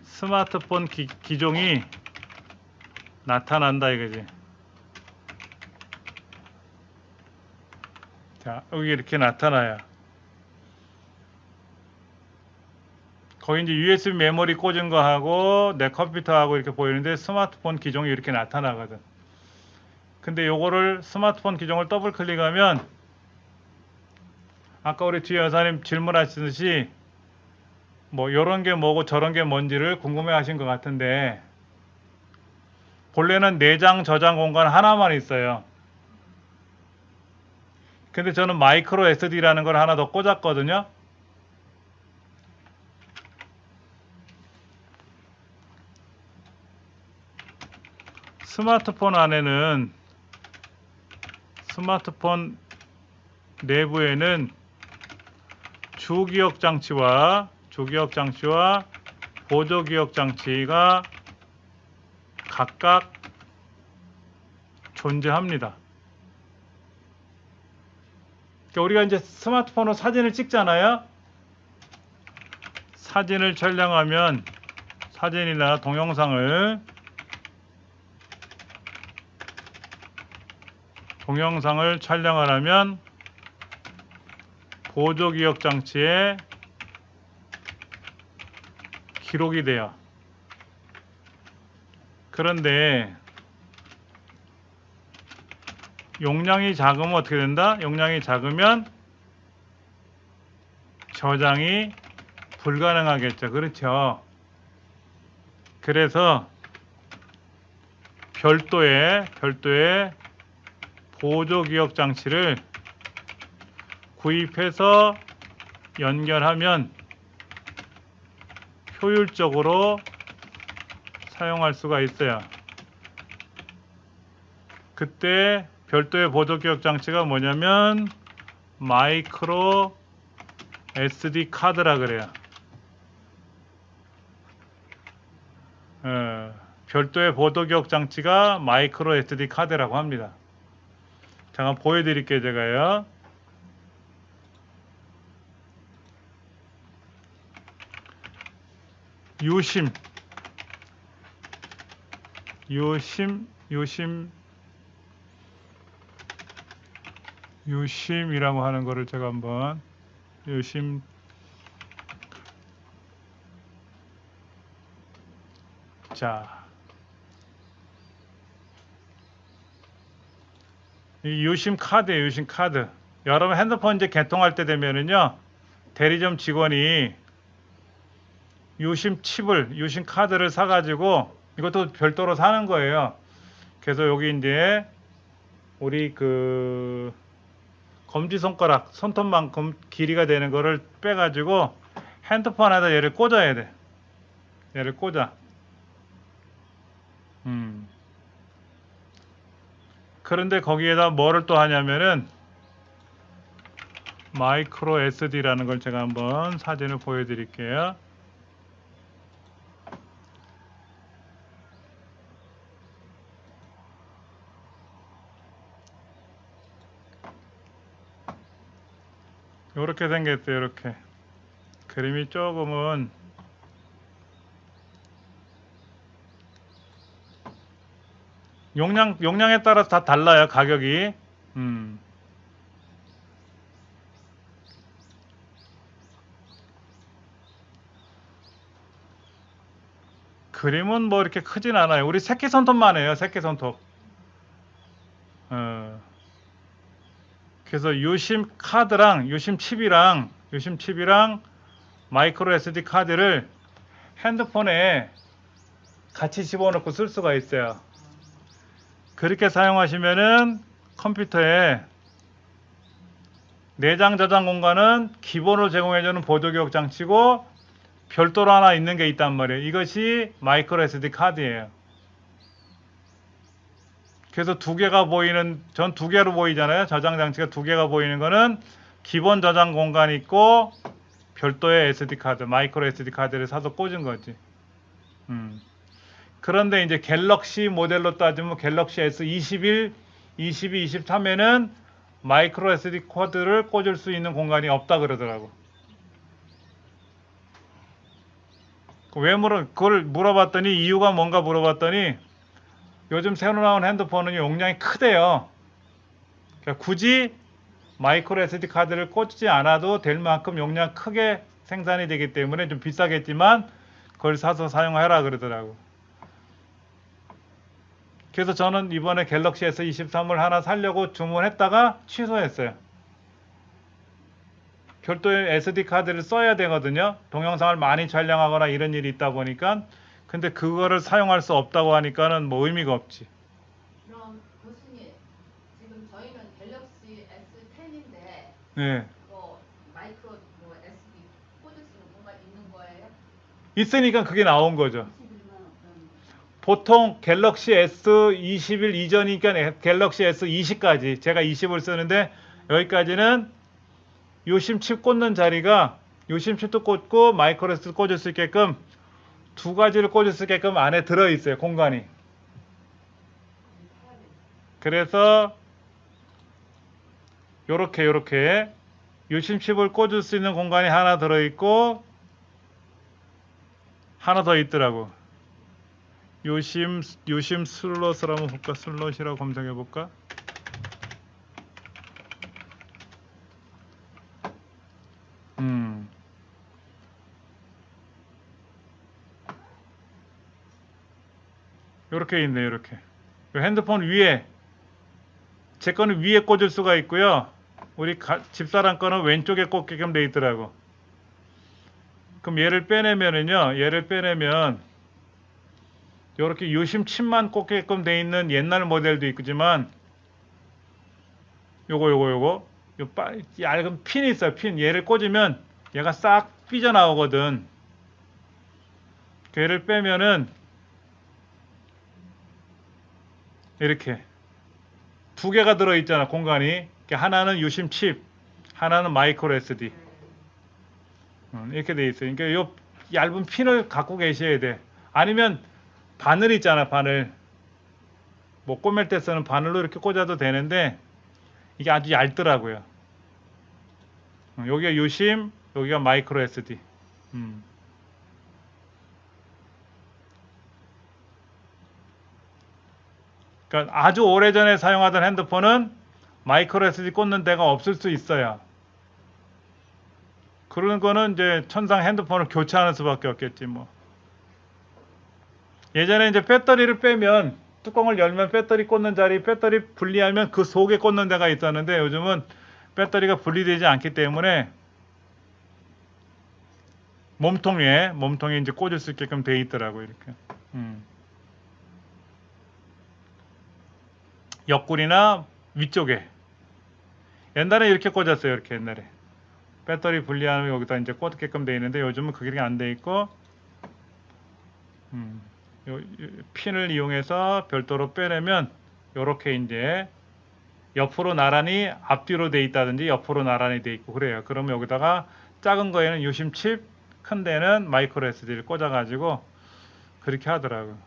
스마트폰 기종이 나타난다 이거지. 자, 여기 이렇게 나타나요. 거기 이제 USB 메모리 꽂은 거하고 내 컴퓨터하고 이렇게 보이는데 스마트폰 기종이 이렇게 나타나거든. 근데 요거를 스마트폰 기종을 더블 클릭하면 아까 우리 뒤에 여사님 질문하시듯이 뭐 요런 게 뭐고 저런 게 뭔지를 궁금해 하신 것 같은데, 본래는 내장 저장 공간 하나만 있어요. 근데 저는 마이크로 SD라는 걸 하나 더 꽂았거든요. 스마트폰 내부에는 주기억 장치와 보조기억 장치가 각각 존재합니다. 그러니까 우리가 이제 스마트폰으로 사진을 찍잖아요. 사진을 촬영하면 사진이나 동영상을 촬영을 하면 보조기억 장치에 기록이 돼요. 그런데 용량이 작으면 어떻게 된다? 용량이 작으면 저장이 불가능하겠죠. 그렇죠? 그래서 별도의 보조기억 장치를 구입해서 연결하면 효율적으로 사용할 수가 있어요. 그때 별도의 보조기억 장치가 뭐냐면 마이크로 SD 카드라 그래요. 별도의 보조기억 장치가 마이크로 SD 카드라고 합니다. 잠깐 보여드릴게요, 제가요. 유심이라고 하는 거를 제가 한번 유심 자, 이 유심 카드예요, 유심 카드. 여러분 핸드폰 이제 개통할 때 되면은요, 대리점 직원이 유심 칩을, 유심 카드를 사가지고 이것도 별도로 사는 거예요. 그래서 여기 이제 우리 그 검지손가락 손톱만큼 길이가 되는 거를 빼가지고 핸드폰에다 얘를 꽂아야 돼. 얘를 꽂아. 그런데 거기에다 뭐를 또 하냐면은 마이크로 SD라는 걸 제가 한번 사진을 보여드릴게요. 이렇게 생겼어요. 이렇게 그림이 조금은 용량에 따라서 다 달라요, 가격이. 그림은 뭐 이렇게 크진 않아요. 우리 새끼손톱만 해요, 새끼손톱. 그래서 유심 카드랑 유심 칩이랑 마이크로 SD 카드를 핸드폰에 같이 집어넣고 쓸 수가 있어요. 그렇게 사용하시면은 컴퓨터에 내장 저장 공간은 기본으로 제공해주는 보조기억 장치고 별도로 하나 있는 게 있단 말이에요. 이것이 마이크로 SD 카드예요. 그래서 두 개가 보이는, 전 두 개로 보이잖아요. 저장 장치가 두 개가 보이는 거는 기본 저장 공간이 있고 별도의 SD 카드, 마이크로 SD 카드를 사서 꽂은 거지. 그런데 이제 갤럭시 모델로 따지면 갤럭시 S21, 22, 23에는 마이크로 SD 카드를 꽂을 수 있는 공간이 없다 그러더라고. 그걸 물어봤더니 이유가 뭔가 물어봤더니 요즘 새로 나온 핸드폰은 용량이 크대요. 그러니까 굳이 마이크로 SD 카드를 꽂지 않아도 될 만큼 용량 크게 생산이 되기 때문에 좀 비싸겠지만 그걸 사서 사용해라 그러더라고. 그래서 저는 이번에 갤럭시 S23을 하나 사려고 주문했다가 취소했어요. 별도의 SD 카드를 써야 되거든요. 동영상을 많이 촬영하거나 이런 일이 있다 보니까. 근데 그거를 사용할 수 없다고 하니까는 뭐 의미가 없지. 그럼 교수님, 지금 저희는 갤럭시 S10인데 네. 마이크로 SD 꽂을 수 있는 공간 있는 거예요? 있으니까 그게 나온 거죠. 보통 갤럭시 S21 이전이니까 갤럭시 S20까지, 제가 20을 쓰는데 여기까지는 유심칩 꽂는 자리가 유심칩도 꽂고 마이크로 SD 꽂을 수 있게끔 두 가지를 꽂을 수 있게끔 안에 들어있어요, 공간이. 그래서 요렇게 유심칩을 꽂을 수 있는 공간이 하나 들어있고 하나 더 있더라고. 유심 슬롯을 한번 볼까? 슬롯이라고 검색해 볼까? 요렇게 있네, 요렇게. 핸드폰 위에, 제 거는 위에 꽂을 수가 있고요. 우리 집사람 거는 왼쪽에 꽂게끔 돼 있더라고. 그럼 얘를 빼내면 요렇게 유심 칩만 꽂게끔 돼 있는 옛날 모델도 있지만 요거 얇은 핀이 있어요. 핀. 얘를 꽂으면 얘가 싹 삐져나오거든. 걔를 빼면은 이렇게 두 개가 들어있잖아, 공간이. 하나는 유심 칩, 하나는 마이크로 SD. 이렇게 돼 있어요. 그러니까 요 얇은 핀을 갖고 계셔야 돼. 아니면 바늘 있잖아, 바늘. 뭐 꼬맬 때 쓰는 바늘로 이렇게 꽂아도 되는데 이게 아주 얇더라고요. 여기가 유심, 여기가 마이크로 SD. 그러니까 아주 오래전에 사용하던 핸드폰은 마이크로 SD 꽂는 데가 없을 수 있어요. 그런 거는 이제 천상 핸드폰을 교체하는 수밖에 없겠지 뭐. 예전에 이제 배터리를 빼면 뚜껑을 열면 배터리 꽂는 자리 배터리 분리하면 그 속에 꽂는 데가 있었는데 요즘은 배터리가 분리되지 않기 때문에 몸통에 이제 꽂을 수 있게끔 돼 있더라고 이렇게. 옆구리나 위쪽에. 옛날에 이렇게 꽂았어요. 이렇게 옛날에. 배터리 분리하면 여기다 이제 꽂게끔 돼 있는데 요즘은 그게 안 돼 있고 요 핀을 이용해서 별도로 빼내면 요렇게 이제 옆으로 나란히 앞뒤로 돼 있다든지 옆으로 나란히 돼 있고 그래요. 그러면 여기다가 작은 거에는 유심 칩, 큰 데는 마이크로 SD를 꽂아 가지고 그렇게 하더라고요.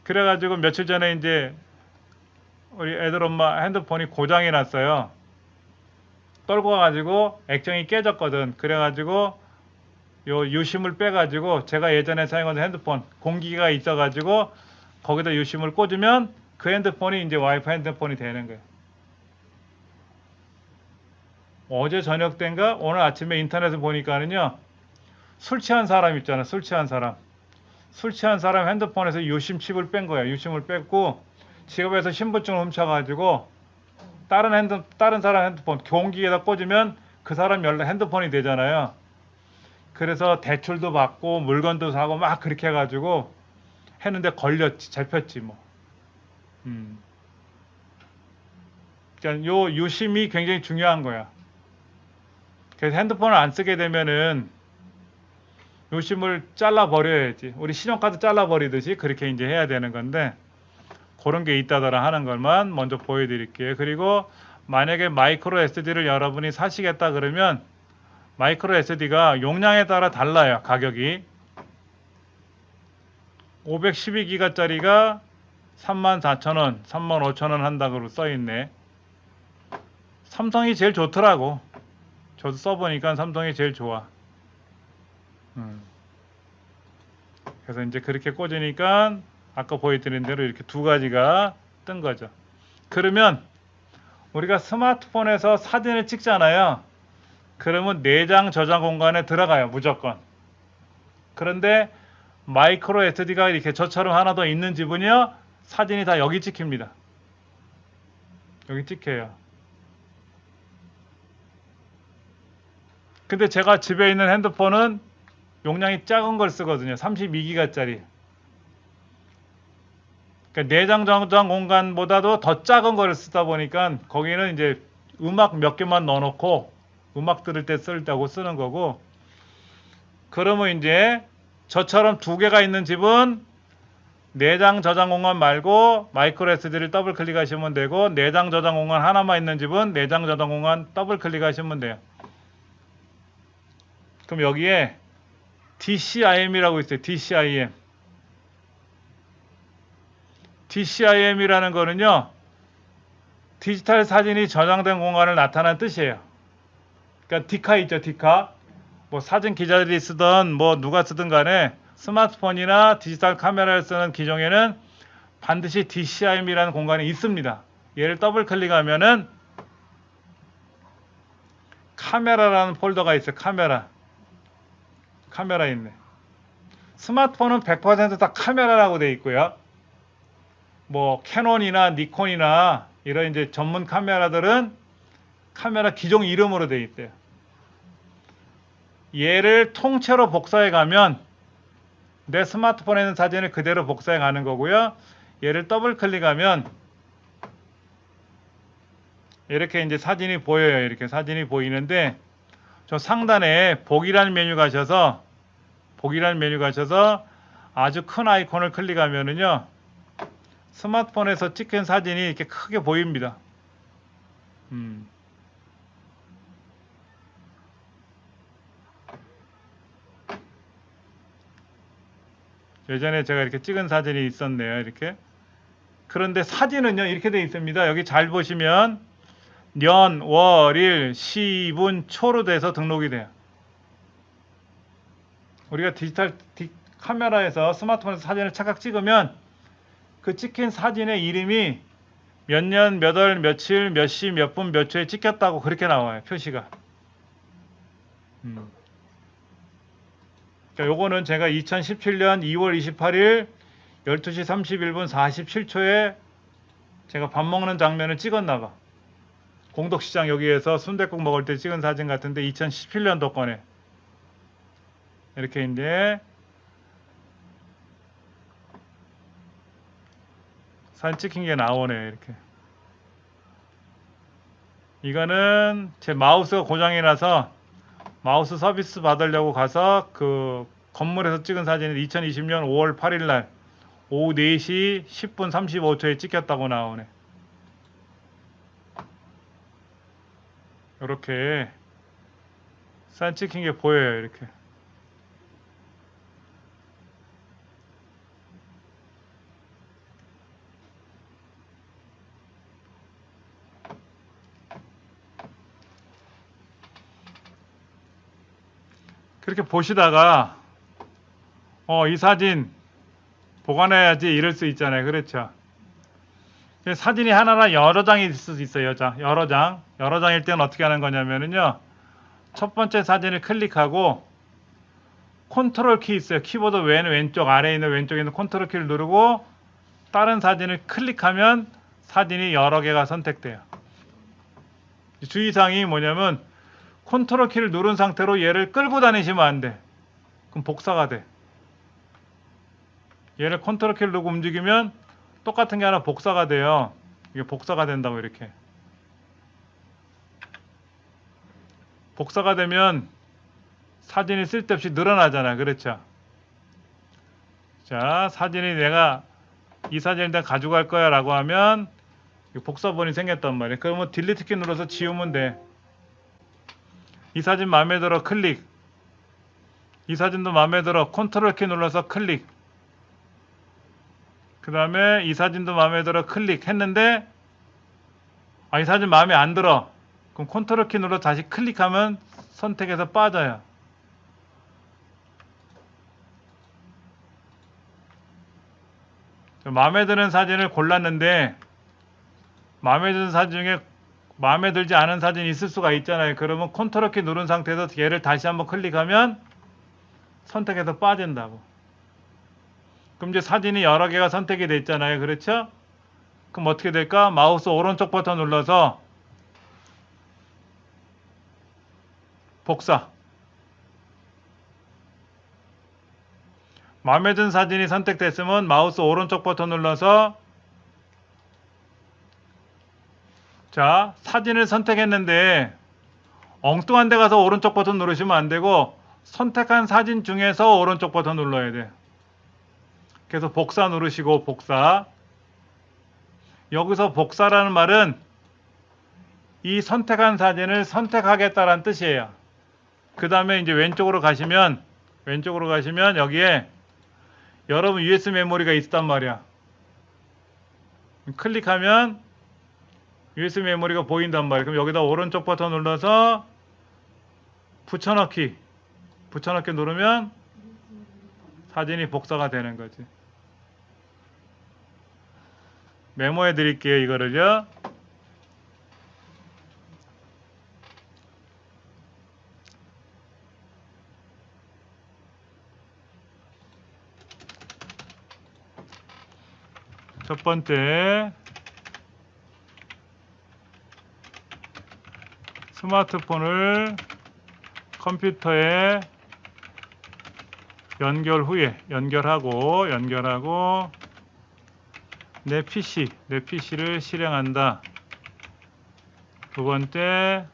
그래 가지고 며칠 전에 이제 우리 애들 엄마 핸드폰이 고장이 났어요. 떨고 가지고 액정이 깨졌거든. 그래 가지고 요 유심을 빼 가지고 제가 예전에 사용하던 핸드폰 공기가 있어 가지고 거기다 유심을 꽂으면 그 핸드폰이 이제 와이파이 핸드폰이 되는 거예요. 어제 저녁 때인가 오늘 아침에 인터넷에 보니까는요. 술 취한 사람 있잖아. 술 취한 사람 핸드폰에서 유심 칩을 뺀 거야. 유심을 뺐고 지갑에서 신분증을 훔쳐 가지고 다른 사람 핸드폰 공기에다 꽂으면 그 사람 핸드폰이 되잖아요. 그래서 대출도 받고 물건도 사고 막 그렇게 해가지고 했는데 걸렸지, 잡혔지 뭐. 그러니까 요 유심이 굉장히 중요한 거야. 그래서 핸드폰을 안 쓰게 되면은 유심을 잘라 버려야지. 우리 신용카드 잘라 버리듯이 그렇게 이제 해야 되는 건데 그런 게 있다더라 하는 것만 먼저 보여드릴게요. 그리고 만약에 마이크로 SD를 여러분이 사시겠다 그러면 마이크로 SD가 용량에 따라 달라요. 가격이 512기가짜리가 34,000원, 35,000원 한다고 써있네. 삼성이 제일 좋더라고. 저도 써보니까 삼성이 제일 좋아. 그래서 이제 그렇게 꽂으니까 아까 보여드린 대로 이렇게 두 가지가 뜬 거죠. 그러면 우리가 스마트폰에서 사진을 찍잖아요. 그러면 내장 저장 공간에 들어가요. 무조건. 그런데 마이크로 SD가 이렇게 저처럼 하나 더 있는 집은요. 사진이 다 여기 찍힙니다. 여기 찍혀요. 근데 제가 집에 있는 핸드폰은 용량이 작은 걸 쓰거든요. 32기가짜리. 그러니까 내장 저장 공간보다도 더 작은 거를 쓰다 보니까 거기는 이제 음악 몇 개만 넣어놓고 음악 들을 때 쓸다고 쓰는 거고, 그러면 이제 저처럼 두 개가 있는 집은 내장 저장 공간 말고 마이크로 SD를 더블 클릭하시면 되고, 내장 저장 공간 하나만 있는 집은 내장 저장 공간 더블 클릭하시면 돼요. 그럼 여기에 DCIM이라고 있어요. DCIM. DCIM이라는 거는요, 디지털 사진이 저장된 공간을 나타내는 뜻이에요. 그러니까 디카 있죠, 디카. 뭐 사진 기자들이 쓰던 뭐 누가 쓰든 간에 스마트폰이나 디지털 카메라를 쓰는 기종에는 반드시 DCIM이라는 공간이 있습니다. 얘를 더블 클릭하면은 카메라라는 폴더가 있어요. 카메라 있네. 스마트폰은 100% 다 카메라라고 되어 있고요. 뭐 캐논이나 니콘이나 이런 이제 전문 카메라들은 카메라 기종 이름으로 되어 있대요. 얘를 통째로 복사해 가면 내 스마트폰에 있는 사진을 그대로 복사해 가는 거고요. 얘를 더블 클릭하면 이렇게 이제 사진이 보여요. 이렇게 사진이 보이는데 저 상단에 복이라는 메뉴 가셔서 아주 큰 아이콘을 클릭하면은요. 스마트폰에서 찍힌 사진이 이렇게 크게 보입니다. 예전에 제가 이렇게 찍은 사진이 있었네요. 이렇게. 그런데 사진은요. 이렇게 되어 있습니다. 여기 잘 보시면 년, 월, 일, 시, 분, 초로 돼서 등록이 돼요. 우리가 카메라에서 스마트폰에서 사진을 착각 찍으면 그 찍힌 사진의 이름이 몇 년, 몇 월, 며칠, 몇 시, 몇 분, 몇 초에 찍혔다고 그렇게 나와요. 표시가. 자, 요거는 제가 2017년 2월 28일 12시 31분 47초에 제가 밥 먹는 장면을 찍었나 봐. 공덕시장 여기에서 순댓국 먹을 때 찍은 사진 같은데 2017년도 거네. 이렇게 이제 사진 찍힌 게 나오네. 이렇게. 이거는 제 마우스가 고장이 나서 마우스 서비스 받으려고 가서 그 건물에서 찍은 사진이 2020년 5월 8일 날 오후 4시 10분 35초에 찍혔다고 나오네. 이렇게 사진 찍힌 게 보여요. 이렇게. 그렇게 보시다가 이 사진 보관해야지 이럴 수 있잖아요. 그렇죠? 사진이 하나나 여러 장이 있을 수 있어요. 여러 장일 때는 어떻게 하는 거냐면요. 첫 번째 사진을 클릭하고 컨트롤 키 있어요. 키보드 왼쪽 아래에 있는 왼쪽에 있는 컨트롤 키를 누르고 다른 사진을 클릭하면 사진이 여러 개가 선택돼요. 주의사항이 뭐냐면 컨트롤 키를 누른 상태로 얘를 끌고 다니시면 안 돼. 그럼 복사가 돼. 얘를 컨트롤 키를 누르고 움직이면 똑같은 게 하나 복사가 돼요. 이게 복사가 된다고 이렇게. 복사가 되면 사진이 쓸데없이 늘어나잖아. 그렇죠? 자, 사진이 내가 이 사진을 내가 가져갈 거야 라고 하면 복사본이 생겼단 말이에요. 그러면 딜리트 키 눌러서 지우면 돼. 이 사진 마음에 들어 클릭. 이 사진도 마음에 들어 컨트롤 키 눌러서 클릭. 그 다음에 이 사진도 마음에 들어 클릭 했는데 이 사진 마음에 안 들어. 그럼 컨트롤 키 눌러 다시 클릭하면 선택해서 빠져요. 마음에 드는 사진을 골랐는데 마음에 드는 사진 중에 마음에 들지 않은 사진이 있을 수가 있잖아요. 그러면 컨트롤 키 누른 상태에서 얘를 다시 한번 클릭하면 선택해서 빠진다고. 그럼 이제 사진이 여러 개가 선택이 됐잖아요. 그렇죠? 그럼 어떻게 될까? 마우스 오른쪽 버튼 눌러서 복사. 마음에 든 사진이 선택됐으면 마우스 오른쪽 버튼 눌러서 자, 사진을 선택했는데 엉뚱한 데 가서 오른쪽 버튼 누르시면 안 되고 선택한 사진 중에서 오른쪽 버튼 눌러야 돼. 그래서 복사 누르시고 복사. 여기서 복사라는 말은 이 선택한 사진을 선택하겠다라는 뜻이에요. 그 다음에 이제 왼쪽으로 가시면 여기에 여러분 USB 메모리가 있단 말이야. 클릭하면 USB 메모리가 보인단 말이에요. 그럼 여기다 오른쪽 버튼 눌러서 붙여넣기 누르면 사진이 복사가 되는 거지. 메모해 드릴게요. 이거를요. 첫 번째, 스마트폰을 컴퓨터에 연결 후에 연결하고 내 PC를 실행한다. 두 번째,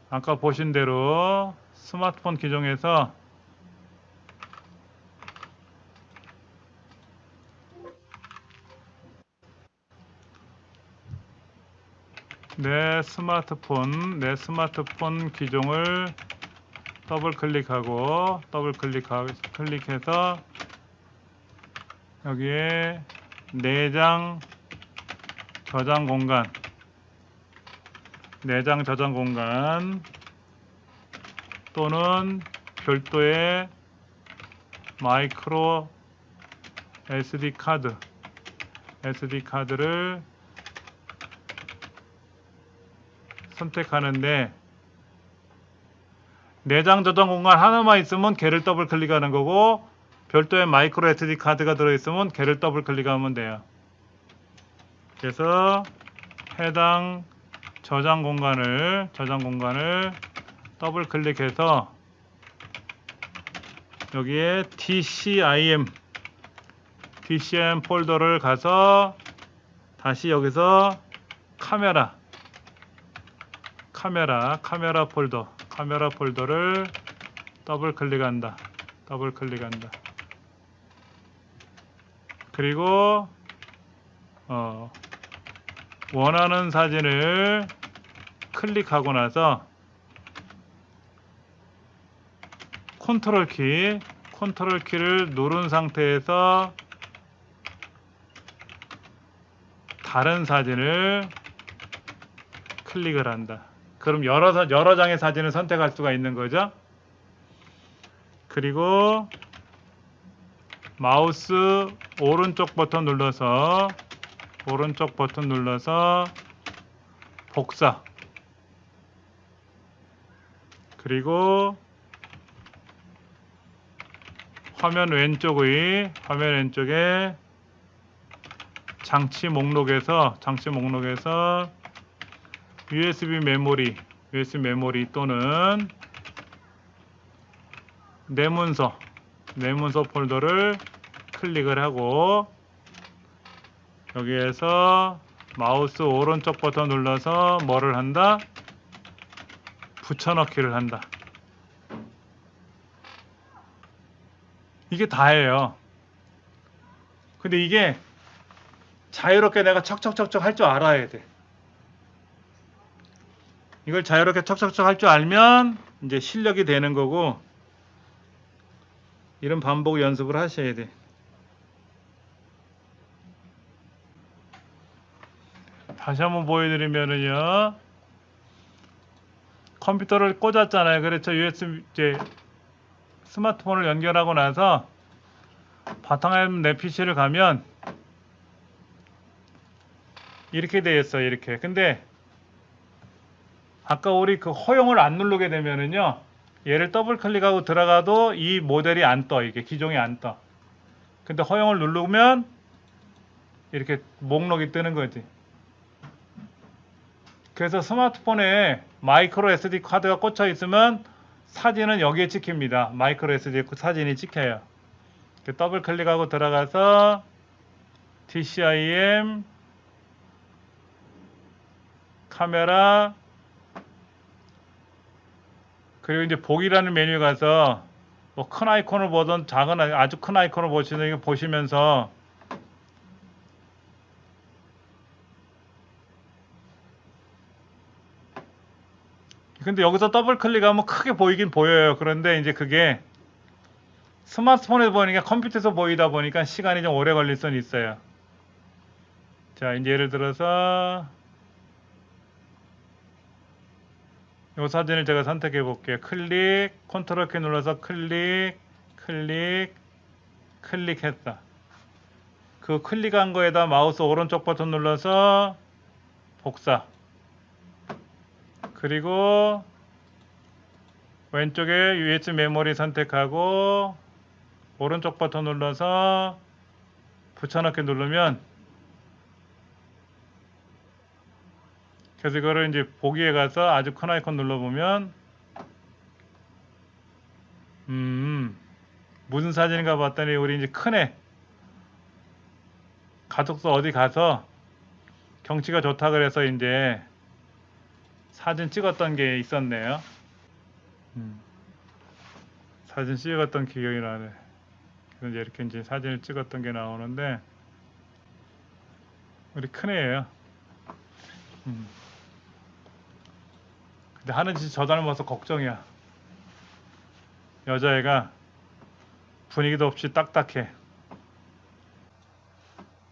아까 보신 대로 스마트폰 기종에서 내 스마트폰 기종을 클릭해서 여기에 내장 저장 공간 또는 별도의 마이크로 SD카드를 선택하는데, 내장 저장 공간 하나만 있으면 걔를 더블 클릭하는 거고, 별도의 마이크로 SD 카드가 들어있으면 걔를 더블 클릭하면 돼요. 그래서 해당 저장 공간을 더블 클릭해서 여기에 DCIM 폴더를 가서 다시 여기서 카메라 폴더를 더블 클릭한다. 그리고 원하는 사진을 클릭하고 나서 컨트롤 키를 누른 상태에서 다른 사진을 클릭을 한다. 그럼 여러 장의 사진을 선택할 수가 있는 거죠. 그리고 마우스 오른쪽 버튼 눌러서 복사. 그리고 화면 왼쪽에 장치 목록에서 USB 메모리 또는 내문서 폴더를 클릭을 하고 여기에서 마우스 오른쪽 버튼 눌러서 뭐를 한다? 붙여넣기를 한다. 이게 다예요. 근데 이게 자유롭게 내가 척척척척 할 줄 알아야 돼. 이걸 자유롭게 척척척 할 줄 알면 이제 실력이 되는 거고, 이런 반복 연습을 하셔야 돼. 다시 한번 보여드리면은요, 컴퓨터를 꽂았잖아요. 그렇죠. USB 스마트폰을 연결하고 나서 바탕화면 내 PC를 가면 이렇게 되어 있어요. 이렇게. 근데 아까 우리 그 허용을 안 누르게 되면은요, 얘를 더블 클릭하고 들어가도 이 모델이 안 떠. 이게 기종이 안 떠. 근데 허용을 누르면 이렇게 목록이 뜨는 거지. 그래서 스마트폰에 마이크로 SD 카드가 꽂혀 있으면 사진은 여기에 찍힙니다. 마이크로 SD 사진이 찍혀요. 더블 클릭하고 들어가서 DCIM 카메라, 그리고 이제 보기라는 메뉴에 가서 뭐 큰 아이콘을 보든 작은 아주 큰 아이콘을 보시면서 근데 여기서 더블 클릭하면 크게 보이긴 보여요. 그런데 이제 그게 스마트폰에서 보니까 컴퓨터에서 보이다 보니까 시간이 좀 오래 걸릴 수는 있어요. 자, 이제 예를 들어서 이 사진을 제가 선택해 볼게요. 컨트롤 키 눌러서 클릭했다. 그 클릭한 거에다 마우스 오른쪽 버튼 눌러서 복사. 그리고 왼쪽에 USB 메모리 선택하고 오른쪽 버튼 눌러서 붙여넣기 누르면, 그래서 이거를 이제 보기에 가서 아주 큰 아이콘 눌러보면 무슨 사진인가 봤더니 우리 이제 큰애 가족도 어디 가서 경치가 좋다 그래서 이제 사진 찍었던 게 있었네요. 사진 찍었던 기억이 나네. 그래서 이렇게 이제 사진을 찍었던 게 나오는데 우리 큰애예요. 근데 하는 짓이 저 닮아서 걱정이야. 여자애가 분위기도 없이 딱딱해.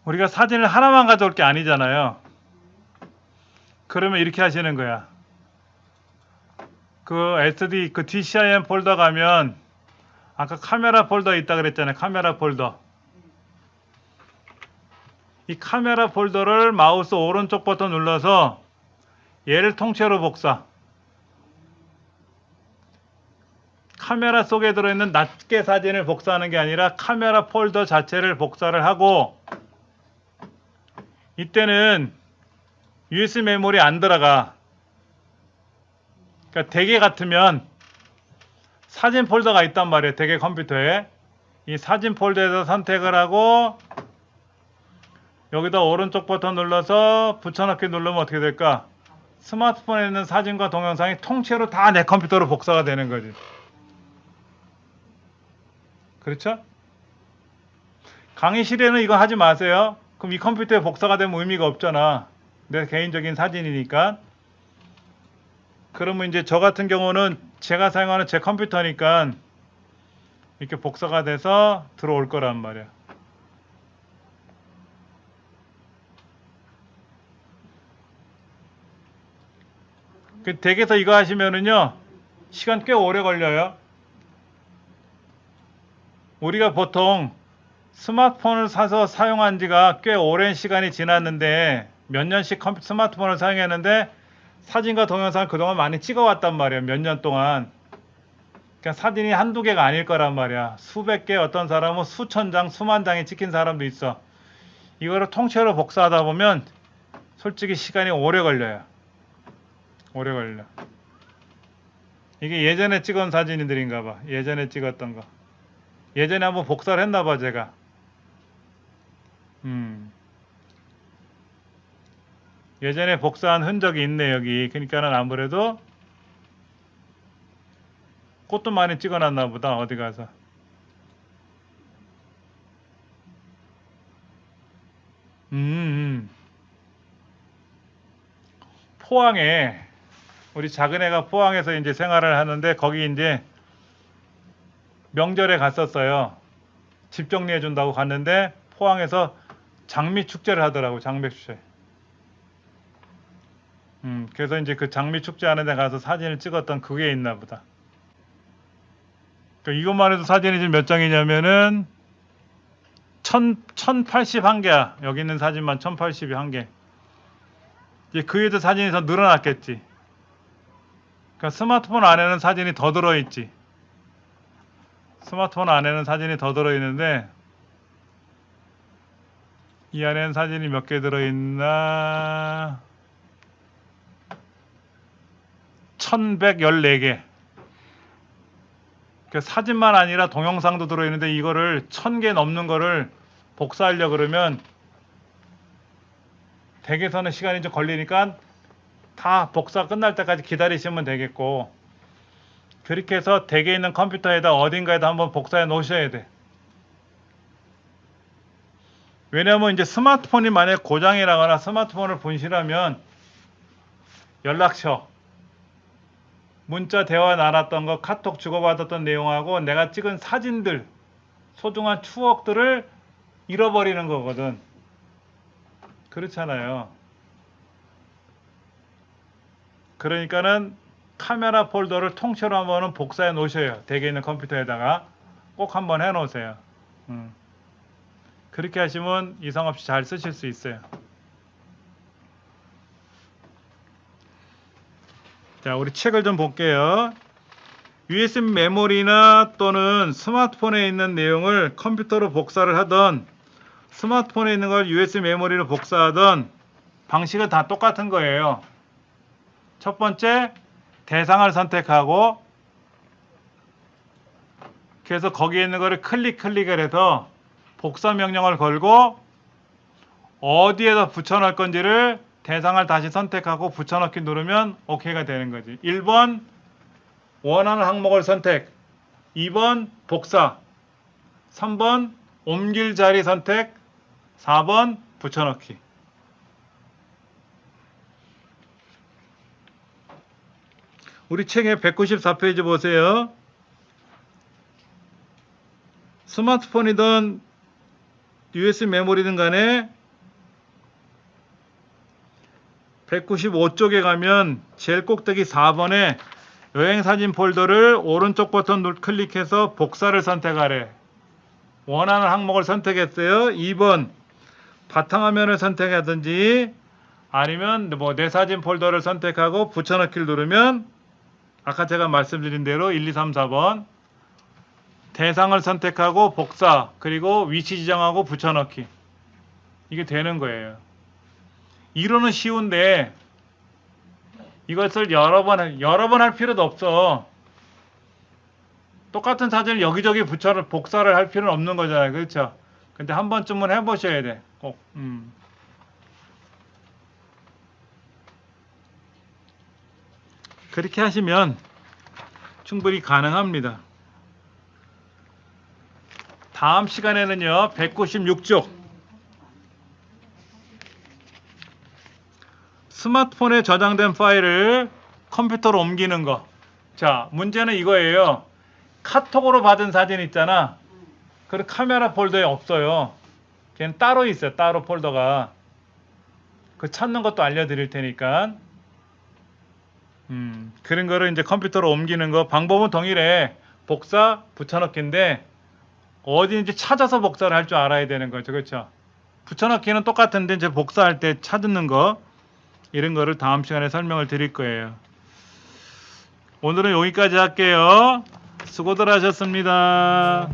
우리가 사진을 하나만 가져올 게 아니잖아요. 그러면 이렇게 하시는 거야. 그 SD, 그 DCIM 폴더 가면 아까 카메라 폴더 있다 그랬잖아요. 카메라 폴더. 이 카메라 폴더를 마우스 오른쪽 버튼 눌러서 얘를 통째로 복사. 카메라 속에 들어있는 낱개 사진을 복사하는 게 아니라 카메라 폴더 자체를 복사를 하고, 이때는 USB 메모리 안 들어가. 그러니까 대개 같으면 사진 폴더가 있단 말이에요. 대개 컴퓨터에. 이 사진 폴더에서 선택을 하고 여기다 오른쪽 버튼 눌러서 붙여넣기 누르면 어떻게 될까? 스마트폰에 있는 사진과 동영상이 통째로 다 내 컴퓨터로 복사가 되는 거지. 그렇죠? 강의실에는 이거 하지 마세요. 그럼 이 컴퓨터에 복사가 되면 의미가 없잖아. 내 개인적인 사진이니까. 그러면 이제 저 같은 경우는 제가 사용하는 제 컴퓨터니까 이렇게 복사가 돼서 들어올 거란 말이야. 그 댁에서 이거 하시면은요, 시간 꽤 오래 걸려요. 우리가 보통 스마트폰을 사서 사용한 지가 꽤 오랜 시간이 지났는데, 몇 년씩 스마트폰을 사용했는데 사진과 동영상을 그동안 많이 찍어왔단 말이에요. 몇 년 동안. 그러니까 사진이 한두 개가 아닐 거란 말이야. 수백 개, 어떤 사람은 수천 장, 수만 장이 찍힌 사람도 있어. 이거를 통째로 복사하다 보면 솔직히 시간이 오래 걸려요. 오래 걸려. 이게 예전에 찍은 사진들인가 봐. 예전에 찍었던 거. 예전에 한번 복사를 했나 봐, 제가. 예전에 복사한 흔적이 있네, 여기. 그러니까는 아무래도 꽃도 많이 찍어놨나 보다, 어디 가서. 포항에, 우리 작은 애가 포항에서 이제 생활을 하는데, 거기 이제 명절에 갔었어요. 집 정리해 준다고 갔는데, 포항에서 장미 축제를 하더라고, 장미 축제. 그래서 이제 그 장미 축제 하는 데 가서 사진을 찍었던 그게 있나 보다. 그러니까 이것만 해도 사진이 지금 몇 장이냐면은 1081개야. 여기 있는 사진만 1081개. 이제 그 위에도 사진이 더 늘어났겠지. 그러니까 스마트폰 안에는 사진이 더 들어있지. 스마트폰 안에는 사진이 더 들어있는데, 이 안에는 사진이 몇 개 들어있나? 1114개. 그 사진만 아니라 동영상도 들어있는데, 이거를 1000개 넘는 거를 복사하려고 그러면 댁에서는 시간이 좀 걸리니까 다 복사 끝날 때까지 기다리시면 되겠고, 그렇게 해서 댁에 있는 컴퓨터에다 어딘가에다 한번 복사해 놓으셔야 돼. 왜냐면 이제 스마트폰이 만약에 고장이 나거나 스마트폰을 분실하면 연락처, 문자 대화 나눴던 거, 카톡 주고받았던 내용하고 내가 찍은 사진들, 소중한 추억들을 잃어버리는 거거든. 그렇잖아요. 그러니까는 카메라 폴더를 통째로 한번은 복사해 놓으셔요. 댁에 있는 컴퓨터에다가 꼭 한번 해 놓으세요. 그렇게 하시면 이상 없이 잘 쓰실 수 있어요. 자, 우리 책을 좀 볼게요. USB 메모리나 또는 스마트폰에 있는 내용을 컴퓨터로 복사를 하던, 스마트폰에 있는 걸 USB 메모리로 복사하던 방식은 다 똑같은 거예요. 첫 번째, 대상을 선택하고 그래서 거기에 있는 거를 클릭을 해서 복사 명령을 걸고 어디에다 붙여넣을 건지를 대상을 다시 선택하고 붙여넣기 누르면 OK가 되는 거지. 1번 원하는 항목을 선택, 2번 복사, 3번 옮길 자리 선택, 4번 붙여넣기. 우리 책의 194페이지 보세요. 스마트폰이든 USB 메모리든 간에 195쪽에 가면 제일 꼭대기 4번에 여행사진 폴더를 오른쪽 버튼 클릭해서 복사를 선택하래. 원하는 항목을 선택했어요. 2번 바탕화면을 선택하든지 아니면 뭐 내 사진 폴더를 선택하고 붙여넣기를 누르면 아까 제가 말씀드린 대로 1, 2, 3, 4번 대상을 선택하고 복사 그리고 위치 지정하고 붙여넣기 이게 되는 거예요. 이론은 쉬운데 이것을 여러 번 할 필요도 없어. 똑같은 사진을 여기저기 복사를 할 필요는 없는 거잖아요. 그렇죠? 근데 한 번쯤은 해보셔야 돼. 꼭. 그렇게 하시면 충분히 가능합니다. 다음 시간에는요. 196쪽 스마트폰에 저장된 파일을 컴퓨터로 옮기는 거. 자, 문제는 이거예요. 카톡으로 받은 사진 있잖아. 그 카메라 폴더에 없어요. 걔는 따로 있어요. 따로 폴더가. 그 찾는 것도 알려드릴 테니까. 그런 거를 이제 컴퓨터로 옮기는 거. 방법은 동일해. 복사, 붙여넣기인데 어디인지 찾아서 복사를 할 줄 알아야 되는 거죠. 그렇죠? 붙여넣기는 똑같은데 이제 복사할 때 찾는 거. 이런 거를 다음 시간에 설명을 드릴 거예요. 오늘은 여기까지 할게요. 수고들 하셨습니다.